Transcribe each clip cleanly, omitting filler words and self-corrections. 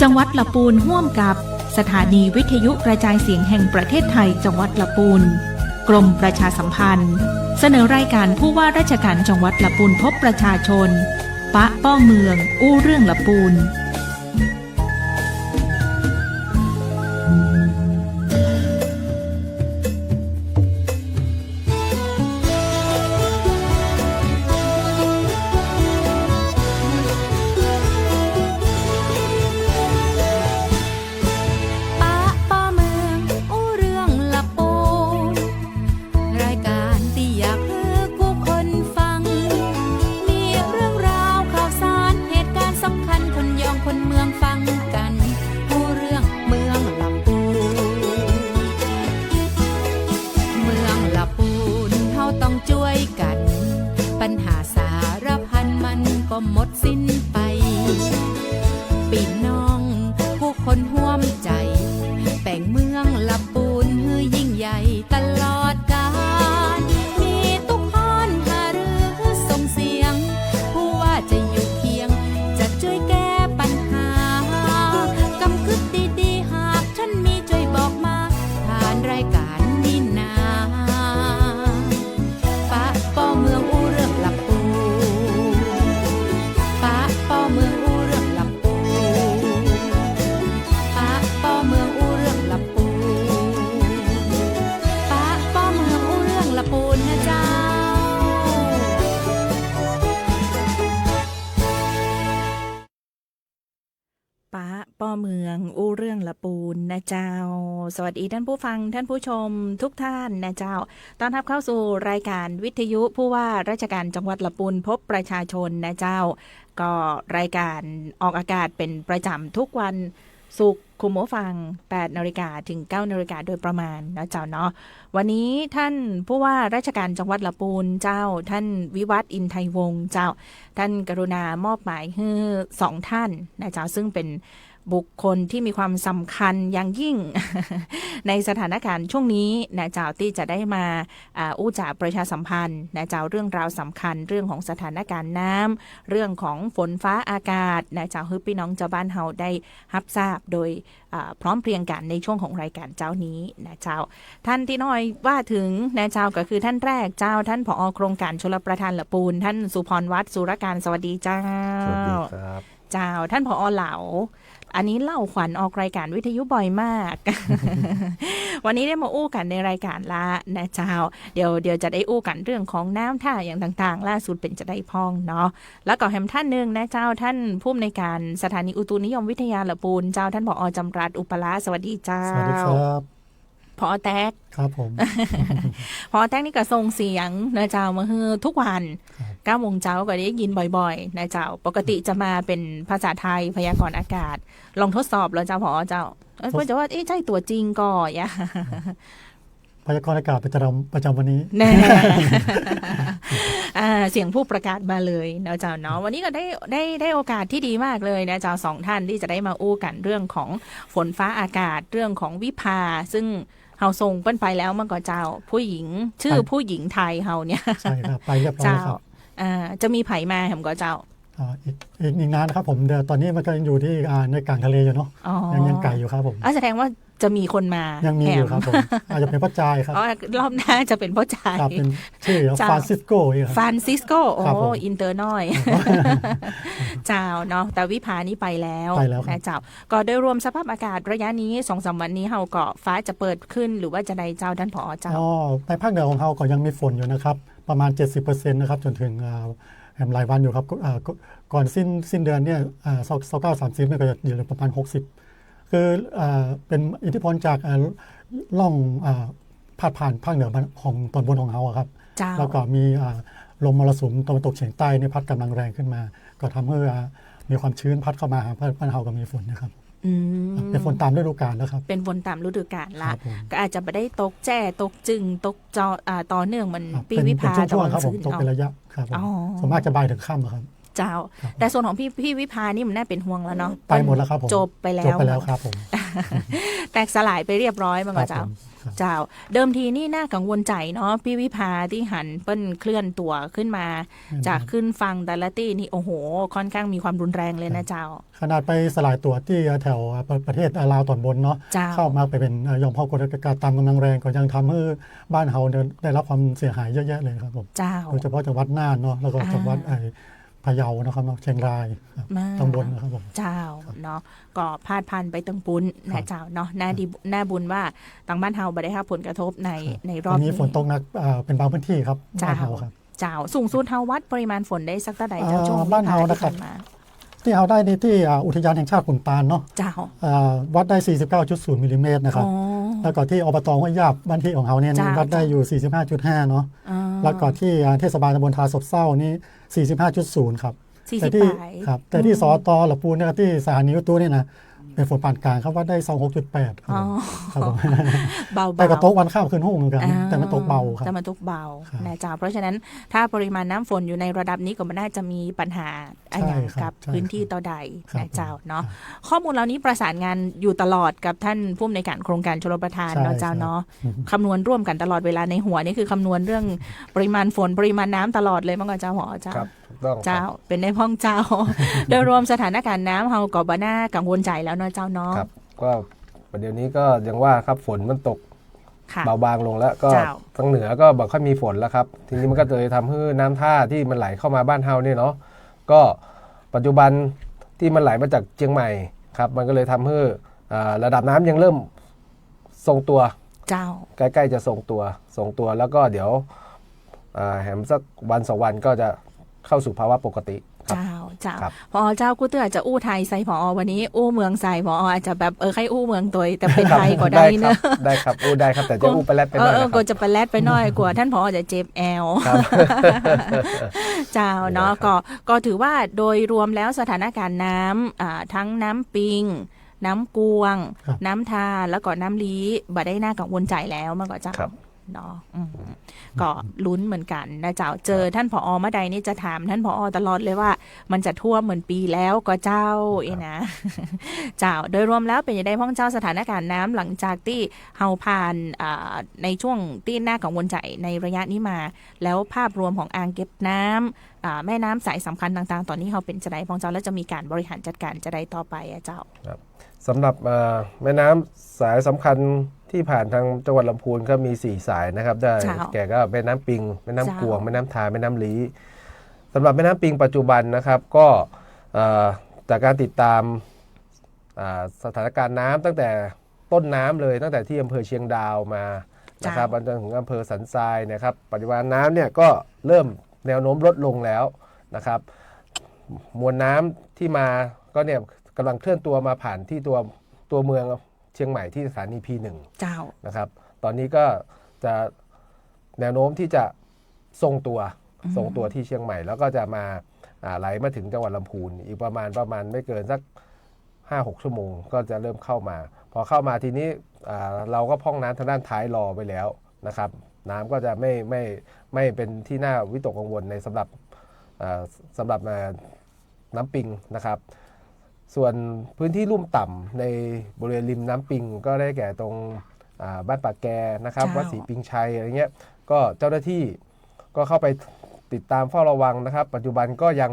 จังหวัดลำพูนร่วมกับสถานีวิทยุกระจายเสียงแห่งประเทศไทยจังหวัดลำพูนกรมประชาสัมพันธ์เสนอรายการผู้ว่าราชการจังหวัดลำพูนพบประชาชนปะป้อเมืองอู้เรื่องลำพูนปัญหาสารพันมันก็หมดสิ้นไปพี่น้องผู้คนห่วมใจแบ่งเมืองลำพูนให้ยิ่งใหญ่ตลอดกาลมีทุกคนหารือส่งเสียงผู้ว่าจะอยู่เคียงจะช่วยแก้ปัญหากำกึดดีๆหากท่านมีช่วยบอกมาผ่านรายการนี้นาปะป้อเมืองอู้เรื่องลำพูปะป้อเมืองอู้เรื่องลำพูปะป้อเมืองอู้เรื่องลำพูปะป้อเมืองอู้เรื่องลำพูนะเจ้าปะป้อเมืองอู้เรื่องละปูนนะเจ้าสวัสดีท่านผู้ฟังท่านผู้ชมทุกท่านนะเจ้าต้อนรับเข้าสู่รายการวิทยุผู้ว่าราชการจังหวัดละปูนพบประชาชนนะเจ้าก็รายการออกอากาศเป็นประจำทุกวันศุกร์คุณผู้ฟัง 8 นาฬิกาถึง 9 นาฬิกาโดยประมาณนะเจ้าเนาะวันนี้ท่านผู้ว่าราชการจังหวัดละปูนเจ้าท่านวิวัฒน์อินไทยวงศ์เจ้าท่านกรุณามอบหมายให้2ท่านนะเจ้าซึ่งเป็นบุคคลที่มีความสำคัญอย่างยิ่ง ในสถานการณ์ช่วงนี้นะเจ้าที่จะได้มาอู้จ่าประชาสัมพันธ์นะเจ้าเรื่องราวสำคัญเรื่องของสถานการณ์น้ำเรื่องของฝนฟ้าอากาศนะเจ้าให้พี่น้องเจ้าบ้านเฮาได้รับทราบโดยพร้อมเพรียงกันในช่วงของรายการเจ้านี้นะเจ้าท่านที่น้อยว่าถึงนะเจ้าก็คือท่านแรกเจ้าท่านผอ.โครงการชลประทานละปูนท่านสุพรวัฒน์สุรการสวัสดีเจ้าสวัสดีครับเจ้าท่านผอ.เหลาอันนี้เล่าขวัญออกรายการวิทยุบ่อยมาก วันนี้ได้มาอู้กันในรายการละนะเจ้าเดี๋ยวจะได้อู้กันเรื่องของน้ำท่าอย่างต่างๆล่าสุดเป็นจะได้พองเนาะแล้วก็แฮมท่านนึงนะเจ้าท่านผู้อำนวยการสถานีอุตุนิยมวิทยาละปูนเจ้าท่านผอ.จำรัดอุปละสวัสดีเจ้าสวัสดีครับผอ.แท็กครับผม ผอ.แท็กนี่ก็ส่งเสียงนะเจ้ามาคือทุกวัน9 โมงเช้าก็ได้ยินบ่อยๆนะเจ้าปกติจะมาเป็นภาษาไทยพยากรณ์อากาศลองทดสอบแล้วเจ้าผอ.เจ้าเพื่อจะว่าใช่ตัวจริงก่อย่าพยากรณ์อากาศประจำวันนี้แน่ เสียงผู้ประกาศมาเลยนะเจ้าเนาะวันนี้ก็ได้โอกาสที่ดีมากเลยนะเจ้า2 ท่านที่จะได้มาอู้กันเรื่องของฝนฟ้าอากาศเรื่องของวิภาซึ่งเฮาส่งเปิ้นไปแล้วมันก็เจ้าผู้หญิงชื่อผู้หญิงไทยเฮาเนี่ยใช่ครับไปเรียบร้อยครับจะมีไผมาผมก็เจ้าอีกนานนะครับผมเดี๋ยวตอนนี้มันก็ยังอยู่ที่ในกลางทะเลอยู่เนาะยังไกลอยู่ครับผมแสดงว่าจะมีคนมายังมีอยู่ครับผมอาจจะเป็นพ่อจายครับรอบหน้าจะเป็นพ่อจายเป็นชื่อฟรานซิสโกฟรานซิสโกโอ้อินเตอร์น้อยเจ้าเนาะแต่วิภานี้ไปแล้วนะเจ้าก็โดยรวมสภาพอากาศระยะนี้ 2-3 วันนี้เฮาก็ฟ้าจะเปิดขึ้นหรือว่าจะได้เจ้าท่านผอ.เจ้าในภาคเหนือของเฮาก็ยังมีฝนอยู่นะครับประมาณ 70% นะครับจนถึงหลายวันอยู่ครับก่อนสิ้นเดือนเนี่ย29-30เนี่ยก็จะอยู่ประมาณ60คือเป็นอิทธิพลจากล่องพาดผ่านภาคเหนือของตอนบนของเฮาครับแล้วก็มีลมมรสุมตะวันตกเฉียงใต้เนี่ยพัดกำลังแรงขึ้นมาก็ทำให้มีความชื้นพัดเข้ามาหาบ้านเฮาก็มีฝนนะครับเป็นฝนตามฤดูกาลแล้วครับเป็นฝนตามฤดูกาลละก็อาจจะไม่ได้ตกแจ้ตกจึงตกจอต่อเนื่องมันปีวิภาตะวันตกตกเป็นระยะครับส่วนมากจะบ่ายถึงค่ำครับเจ้าแต่ส่วนของพี่วิภานี่มันน่าเป็นห่วงแล้วเนาะไปหมดแล้วครับผมจบไปแล้วครับผม แตกสลายไปเรียบร้อยมั้งก็เจ้า ครับ เจ้า เดิมทีนี่น่ากังวลใจเนาะพี่วิภาที่หันเปิ้นเคลื่อนตัวขึ้นมา จากขึ้นฟังแต่ละตี้นี่โอ้โห ค่อนข้างมีความรุนแรงเลยนะเจ้า ขนาดไปสลายตัวที่แถวประเทศลาวตอนบนเนาะ เจ้า เข้ามาไปเป็นยอมพ่อกดอากาศตามกำลังแรงก็ยังทำให้บ้านเฮาได้รับความเสียหายเยอะแยะเลยครับผม เจ้า โดยเฉพาะจังหวัดน่านเนาะแล้วก็จังหวัดพะเยานะครับเนาะเชียงรายครับ มา ตำบลนะครับผม เจ้าเนาะก็พาดพันไปตังปุ้น ครั นะ บ เจ้าเนาะน่าบุญว่าต่างบ้านเฮาบ่ได้รับผลกระทบในร ต อ อบ นนี้ นี้ ฝนตกหนักเป็นบางพื้นที่ครับ เจ้า บ้านเฮาครับ เจ้าสูงสุดเฮาวัดปริมาณฝนได้สักเท่าใดเจ้าช่วง บ้านเฮานะครับ ที่ผ่มา ที่เอาได้ในที่อุทยานแห่งชาติขุนตาลเนาะ เจ้า วัดได้ 49.0 มิลลิเมตรนะครับ อ๋อ แล้วก็ที่อบตห้วยยาบบ้านที่ของเขาเนี่ย จ้า วัดได้อยู่ 45.5 เนาะ อ๋อ แล้วก็ที่เทศบาลตำบลทาศพเศร้านี่ 45.0 ครับ 40 แต่ที่ ปลาย ครับแต่ที่สตละปูนนะครับที่สถานีอุตุเนี่ยนะเป็นฝนปานกลางครับวัดได้ 26.8 ครับ อ๋อ ผมครับผม เบาๆ แต่ก็ตกวันข้ามคืนห้องเหมือนกัน แต่มันตกเบาครับ แต่มันตกเบา ครับ นะเจ้าเพราะฉะนั้นถ้าปริมาณน้ำฝนอยู่ในระดับนี้ก็ไม่น่าจะมีปัญหาอะไร ใช่ครับ กับ ใช่ พื้นที่ต่อใด ครับ นะเจ้าเนาะข้อมูลเหล่านี้ประสานงานอยู่ตลอดกับท่านผู้อำนวยการโครงการชลประทาน ใช่ เนาะเจ้า ครับ เนาะ อืม คำนวณร่วมกันตลอดเวลาในหัวนี่คือคำนวณเรื่องปริมาณฝนปริมาณน้ำตลอดเลยมั้งก็เจ้าหอเจ้า ครับถูกต้องครับ เจ้าเป็นในพ้องเจ้า โดยรวมสถานการณ์น้ำเฮาก็บ่น่ากังวลใจแล้วเนาะเจ้าเนาะ ครับก็ประเดี๋ยวนี้ก็ยังว่าครับฝนมันตก ค่ะ เบาบางลงแล้วก็ เจ้า ทางเหนือก็บอกค่อยมีฝนแล้วครับ ทีนี้มันก็เลยทำให้น้ำท่าที่มันไหลเข้ามาบ้านเฮาเนี่ยเนาะก็ปัจจุบันที่มันไหลมาจากเชียงใหม่ครับมันก็เลยทำให้ระดับน้ำยังเริ่มทรงตัว เจ้า ใกล้ๆจะทรงตัวแล้วก็เดี๋ยวแหมสักวันสองวันก็จะเข้าสู่ภาวะปกติครับ เจ้า ครับ พอเจ้ากูเตือจะอู้ไทยใส่พอวันนี้อู้เมืองใส่พออาจจะแบบใครอู้เมืองตัวแต่เป็นไทยก็ได้เนอะ ได้ครับอู้ได้ครับแต่จะอู้ไปแล้วไปหน่อยนะค ก็ รับ จะไปแลดไปหน่อยกว่าท่านพอจะเจ็บแอล ครับ เจ้าเนาะ นี่แหละครับ ก็ถือว่าโดยรวมแล้วสถานการณ์น้ำทั้งน้ำปิง น้ำกวง ครับ น้ำทาแล้วก็น้ำลี้บ่ได้น่ากังวลใจแล้วมันก็เจ้า ครับ เนาะก็ลุ้นเหมือนกันนะเจ้าเจอท่านผอเมื่อใดนี่จะถามท่านผอตลอดเลยว่า มันจะท่วมเหมือนปีแล้วก็เจ้านะ เจ้าโดยรวมแล้วเป็นยังไงพ้องเจ้าสถานการณ์น้ำหลังจากที่เฮาผ่านในช่วงที่น่ากังวลใจในระยะนี้มา แล้วภาพรวมของอ่างเก็บน้ำแม่น้ำสายสำคัญต่างๆ ตอนนี้เฮาเป็นจะได้พ้องเจ้าแล้วจะมีการบริหารจัดการจะได้ต่อไปอะเจ้า สำหรับแม่น้ำสายสำคัญที่ผ่านทางจังหวัดลำพูนก็มี 4 สายนะครับได้ เจ้า แก่ก็แม่น้ำปิงแม่น้ำ เจ้าก วงแม่น้ำทาแม่น้ำลี้สำหรับแม่น้ำปิงปัจจุบันนะครับก็จากการติดตามสถานการณ์น้ำตั้งแต่ต้นน้ำเลยตั้งแต่ที่อำเภอเชียงดาวมานะครับจนถึงอำเภอสันทรายนะครับปัจจุบันน้ำเนี่ยก็เริ่มแนวโน้มลดลงแล้วนะครับมวลน้ำที่มาก็เนี่ยกำลังเคลื่อนตัวมาผ่านที่ตัวเมืองเชียงใหม่ที่สถานี P1 เจ้า นะครับตอนนี้ก็จะแนวโน้มที่จะทรงตัวที่เชียงใหม่ แล้วก็จะมาไหลมาถึงจังหวัดลำพูนอีกประมาณไม่เกินสัก 5-6 ชั่วโมงก็จะเริ่มเข้ามาพอเข้ามาทีนี้เราก็พร่องน้ำทางด้านท้ายรอไปแล้วนะครับน้ำก็จะไม่เป็นที่น่าวิตกกังวลในสำหรับน้ำปิงนะครับส่วนพื้นที่ลุ่มต่ำในบริเวณริมน้ำปิงก็ได้แก่ตรงบ้านปากแกนะครับ เจ้า วัดศรีปิงชัยอะไรเงี้ยก็เจ้าหน้าที่ก็เข้าไปติดตามเฝ้าระวังนะครับ ปัจจุบันก็ยัง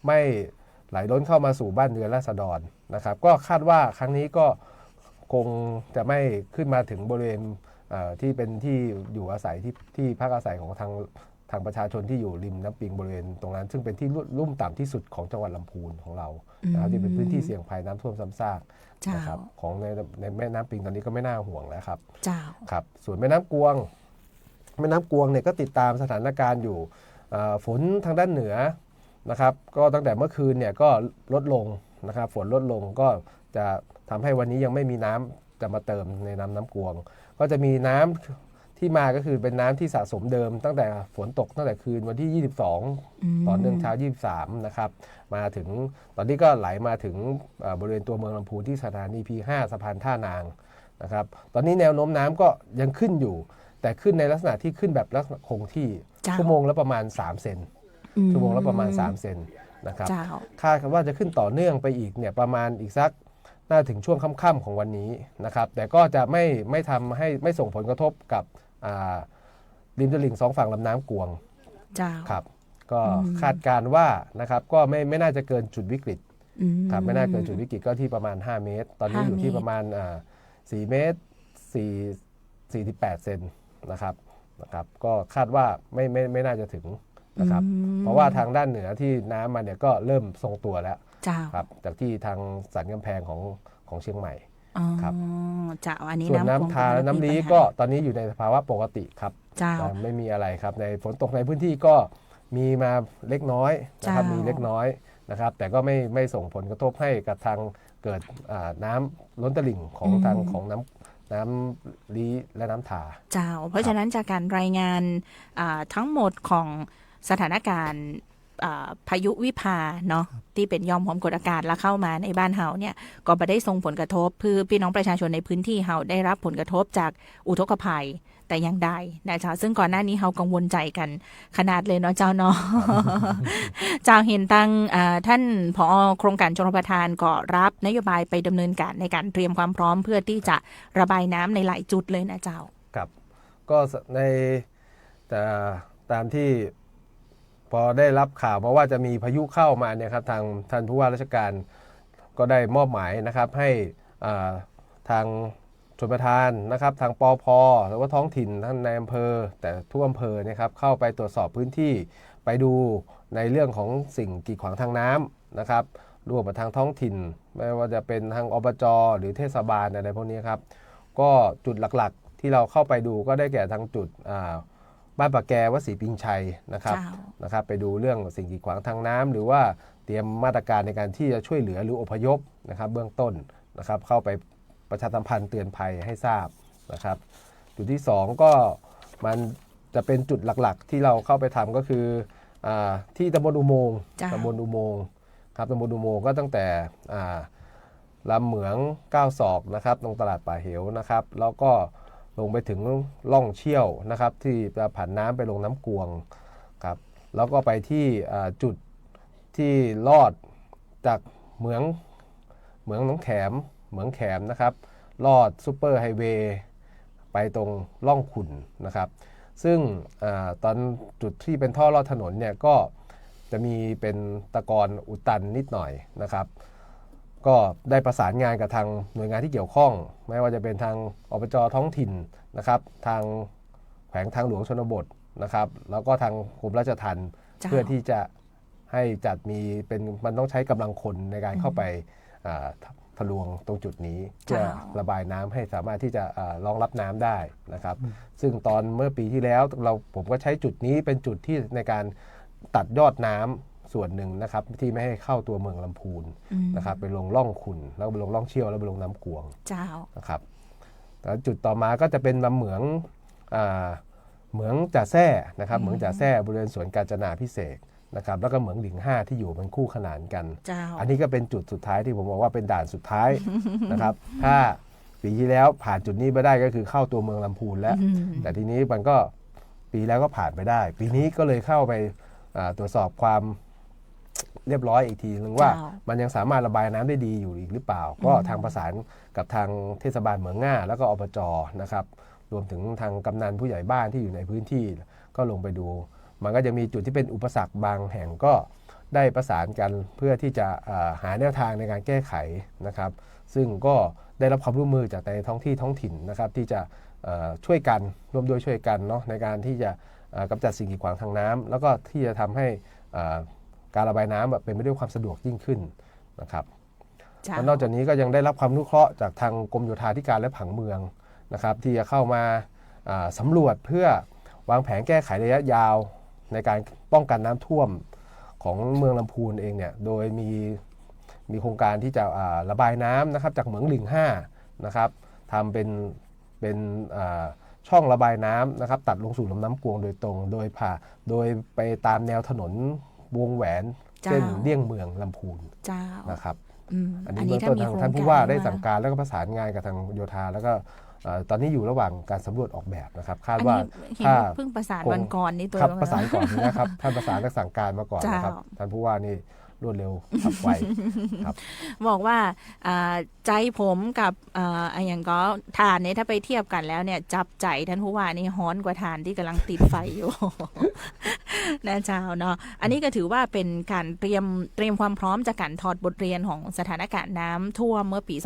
ไม่ไหลล้นเข้ามาสู่บ้านเรือนราษฎรนะครับก็คาดว่าครั้งนี้ก็คงจะไม่ขึ้นมาถึงบริเวณที่เป็นที่อยู่อาศัยที่พักอาศัยของทางประชาชนที่อยู่ริมน้ำปิงบริเวณตรงนั้นซึ่งเป็นที่ลุ่มต่ำที่สุดของจังหวัดลำพูนของเรานะครับที่เป็นพื้นที่เสี่ยงภัยน้ำท่วมซ้ำซาก เจ้า นะครับของในแม่น้ำปิงตอนนี้ก็ไม่น่าห่วงแล้วครับ เจ้า ครับส่วนแม่น้ำกวงเนี่ยก็ติดตามสถานการณ์อยู่ฝนทางด้านเหนือนะครับก็ตั้งแต่เมื่อคืนเนี่ยก็ลดลงนะครับฝนลดลงก็จะทำให้วันนี้ยังไม่มีน้ำจะมาเติมในน้ำกวง ก็จะมีน้ำที่มาก็คือเป็นน้ำที่สะสมเดิมตั้งแต่ฝนตกตั้งแต่คืนวันที่ 22 ต่อเนื่องเช้า 23 นะครับมาถึงตอนนี้ก็ไหลมาถึงบริเวณตัวเมืองลำพูนที่สถานี P5 สะพานท่านางนะครับตอนนี้แนวโน้มน้ำก็ยังขึ้นอยู่ แต่ขึ้นในลักษณะที่ขึ้นแบบลักษณะคงที่ เจ้า ชั่วโมงละประมาณ3 เซนชั่วโมงละประมาณ3 เซนนะครับ เจ้า คาดว่าจะขึ้นต่อเนื่องไปอีกเนี่ยประมาณอีกสัก น่าถึงช่วงค่ำๆของวันนี้นะครับแต่ก็จะไม่ทำให้ไม่ส่งผลกระทบกับริมตลิ่ง2 ฝั่งลำน้ำกวง เจ้า ครับก็คาดการณ์ว่านะครับก็ไม่น่าจะเกินจุดวิกฤตครับไม่น่าเกินจุดวิกฤตก็ที่ประมาณ5 เมตรตอนนี้อยู่ที่ประมาณ4 เมตร48 เซนนะครับก็คาดว่าไม่น่าจะถึงนะครับเพราะว่าทางด้านเหนือที่น้ำมันเนี่ยก็เริ่มทรงตัวแล้ว เจ้า ครับจากที่ทางสันกำแพงของเชียงใหม่ อ๋อ ครับ เจ้าอันนี้ ส่วนน้ำทาและน้ำลี้ก็ตอนนี้อยู่ในสภาวะปกติครับ เจ้า ไม่มีอะไรครับในฝนตกในพื้นที่ก็มีมาเล็กน้อยนะครับมีเล็กน้อยนะครับแต่ก็ไม่ส่งผลกระทบให้กับทางเกิดน้ำล้นตลิ่งของทางของน้ำลี้และน้ำทา เจ้าเพราะฉะนั้นจากการรายงานทั้งหมดของสถานการณ์พายุวิภาเนาะที่เป็นยอมความกดอากาศแล้วเข้ามาในบ้านเฮาเนี่ยก็ไม่ได้ส่งผลกระทบคือพี่น้องประชาชนในพื้นที่เฮาได้รับผลกระทบจากอุทกภัยแต่ยังได้นะเจ้าซึ่งก่อนหน้านี้เฮากังวลใจกันขนาดเลยเนาะเจ้าเนาะ เจ้าเห็นตั้งท่านผอ.โครงการชลประทานก็รับนโยบายไปดำเนินการในการเตรียมความพร้อมเพื่อที่จะระบายน้ำในหลายจุดเลยนะเจ้าครับก็ในแต่ตามที่พอได้รับข่าวมาว่าจะมีพายุเข้ามาเนี่ยครับทางท่านผู้ว่าราชการก็ได้มอบหมายนะครับให้ทางชลประทานนะครับทางปภ.หรือว่าท้องถิ่นท่านในอำเภอแต่ทุกอำเภอนะครับเข้าไปตรวจสอบพื้นที่ไปดูในเรื่องของสิ่งกีดขวางทางน้ำนะครับร่วมกับทางท้องถิ่นไม่ว่าจะเป็นทางอบจ.หรือเทศบาลอะไรพวกนี้ครับก็จุดหลักๆที่เราเข้าไปดูก็ได้แก่ทางจุดบ้านปะแกวัดศรีปิงชัยนะครับไปดูเรื่องสิ่งกีดขวางทางน้ำหรือว่าเตรียมมาตรการในการที่จะช่วยเหลือหรืออพยพนะครับเบื้องต้นนะครับเข้าไปประชาสัมพันธ์เตือนภัยให้ทราบนะครับจุดที่2ก็มันจะเป็นจุดหลักๆที่เราเข้าไปทำก็คือที่ตำบลอุโมงค์ครับตำบลอุโมงค์ก็ตั้งแต่ลำเหมือง9 ศอกนะครับตรงตลาดป่าเหวนะครับแล้วก็ลงไปถึงล่องเชี่ยวนะครับที่จะผ่านน้ำไปลงน้ำกวงครับแล้วก็ไปที่จุดที่ลอดจากเหมืองหนองแขมนะครับลอดซูเปอร์ไฮเวย์ไปตรงล่องขุ่นนะครับซึ่งตอนจุดที่เป็นท่อลอดถนนเนี่ยก็จะมีเป็นตะกอนอุดตันนิดหน่อยนะครับก็ได้ประสานงานกับทางหน่วยงานที่เกี่ยวข้องไม่ว่าจะเป็นทางอบจ.ท้องถิ่นนะครับทางแขวงทางหลวงชนบทนะครับแล้วก็ทางกรมราชทัณฑ์เพื่อที่จะให้จัดมีเป็นมันต้องใช้กำลังคนในการเข้าไปทะลวงตรงจุดนี้เพื่อระบายน้ำให้สามารถที่จะรองรับน้ำได้นะครับซึ่งตอนเมื่อปีที่แล้วผมก็ใช้จุดนี้เป็นจุดที่ในการตัดยอดน้ำส่วนหนึ่งนะครับที่ไม่ให้เข้าตัวเมืองลำพูนนะครับไปลงล่องขุ่นแล้วไปลงล่องเชี่ยวแล้วไปลงน้ำกวงนะครับแล้วจุดต่อมาก็จะเป็นลำเหมืองจ่าแซ่นะครับเหมืองจ่าแซ่บริเวณสวนกาญจนาภิเษกนะครับแล้วก็เหมืองหลิง5ที่อยู่เป็นคู่ขนานกันอันนี้ก็เป็นจุดสุดท้ายที่ผมบอกว่าเป็นด่านสุดท้าย นะครับถ้าปีที่แล้วผ่านจุดนี้ไปได้ก็คือเข้าตัวเมืองลำพูนแล้วแต่ทีนี้มันก็ปีแล้วก็ผ่านไปได้ปีนี้ก็เลยเข้าไปตรวจสอบความเรียบร้อยอีกทีนึงว่ามันยังสามารถระบายน้ำได้ดีอยู่อีกหรือเปล่าก็ทางประสานกับทางเทศบาลเหมืองง่าแล้วก็อบจ.นะครับรวมถึงทางกำนันผู้ใหญ่บ้านที่อยู่ในพื้นที่ก็ลงไปดูมันก็จะมีจุดที่เป็นอุปสรรคบางแห่งก็ได้ประสานกันเพื่อที่จะหาแนวทางในการแก้ไขนะครับซึ่งก็ได้รับความร่วมมือจากในท้องถิ่นนะครับที่จะช่วยกันร่วมด้วยช่วยกันเนาะในการที่จะกำจัดสิ่งกีดขวางทางน้ำแล้วก็ที่จะทำให้การระบายน้ำเป็นไปด้วยความสะดวกยิ่งขึ้นนะครับนอกจากนี้ก็ยังได้รับความอนุเคราะห์จากทางกรมโยธาธิการและผังเมืองนะครับที่จะเข้ามาสำรวจเพื่อวางแผนแก้ไขระยะยาวในการป้องกันน้ำท่วมของเมืองลำพูนเองเนี่ยโดยมีโครงการที่จะระบายน้ำนะครับจากเหมืองหลิง5นะครับทำเป็นช่องระบายน้ำนะครับตัดลงสู่ลำน้ำกวงโดยตรงโดยไปตามแนวถนนวงแหวนเส้นเลี่ยงเมืองลำพูนนะครับอันนี้เบื้องต้นทางท่านผู้ว่าได้สั่งการแล้วก็ประสานงานกับทางโยธาแล้วก็ตอนนี้อยู่ระหว่างการสำรวจออกแบบนะครับคาดว่าถ้าเพิ่งประสานวันก่อนนี่ตัวประสานก่อนนะครับท่านประสานและสั่งการมาก่อนนะครับท่านผู้ว่านี่ รวดเร็วฉับไวครับ บอกว่าใจผมกับอย่างก็ทานเนี่ยถ้าไปเทียบกันแล้วเนี่ยจับใจท่านผู้ว่านี่ฮ้อนกว่าทานที่กำลังติดไฟอยู่ นะเจ้าเนาะอันนี้ก็ถือว่าเป็นการเตรียมความพร้อมจากการถอดบทเรียนของสถานการณ์น้ำท่วมเมื่อปี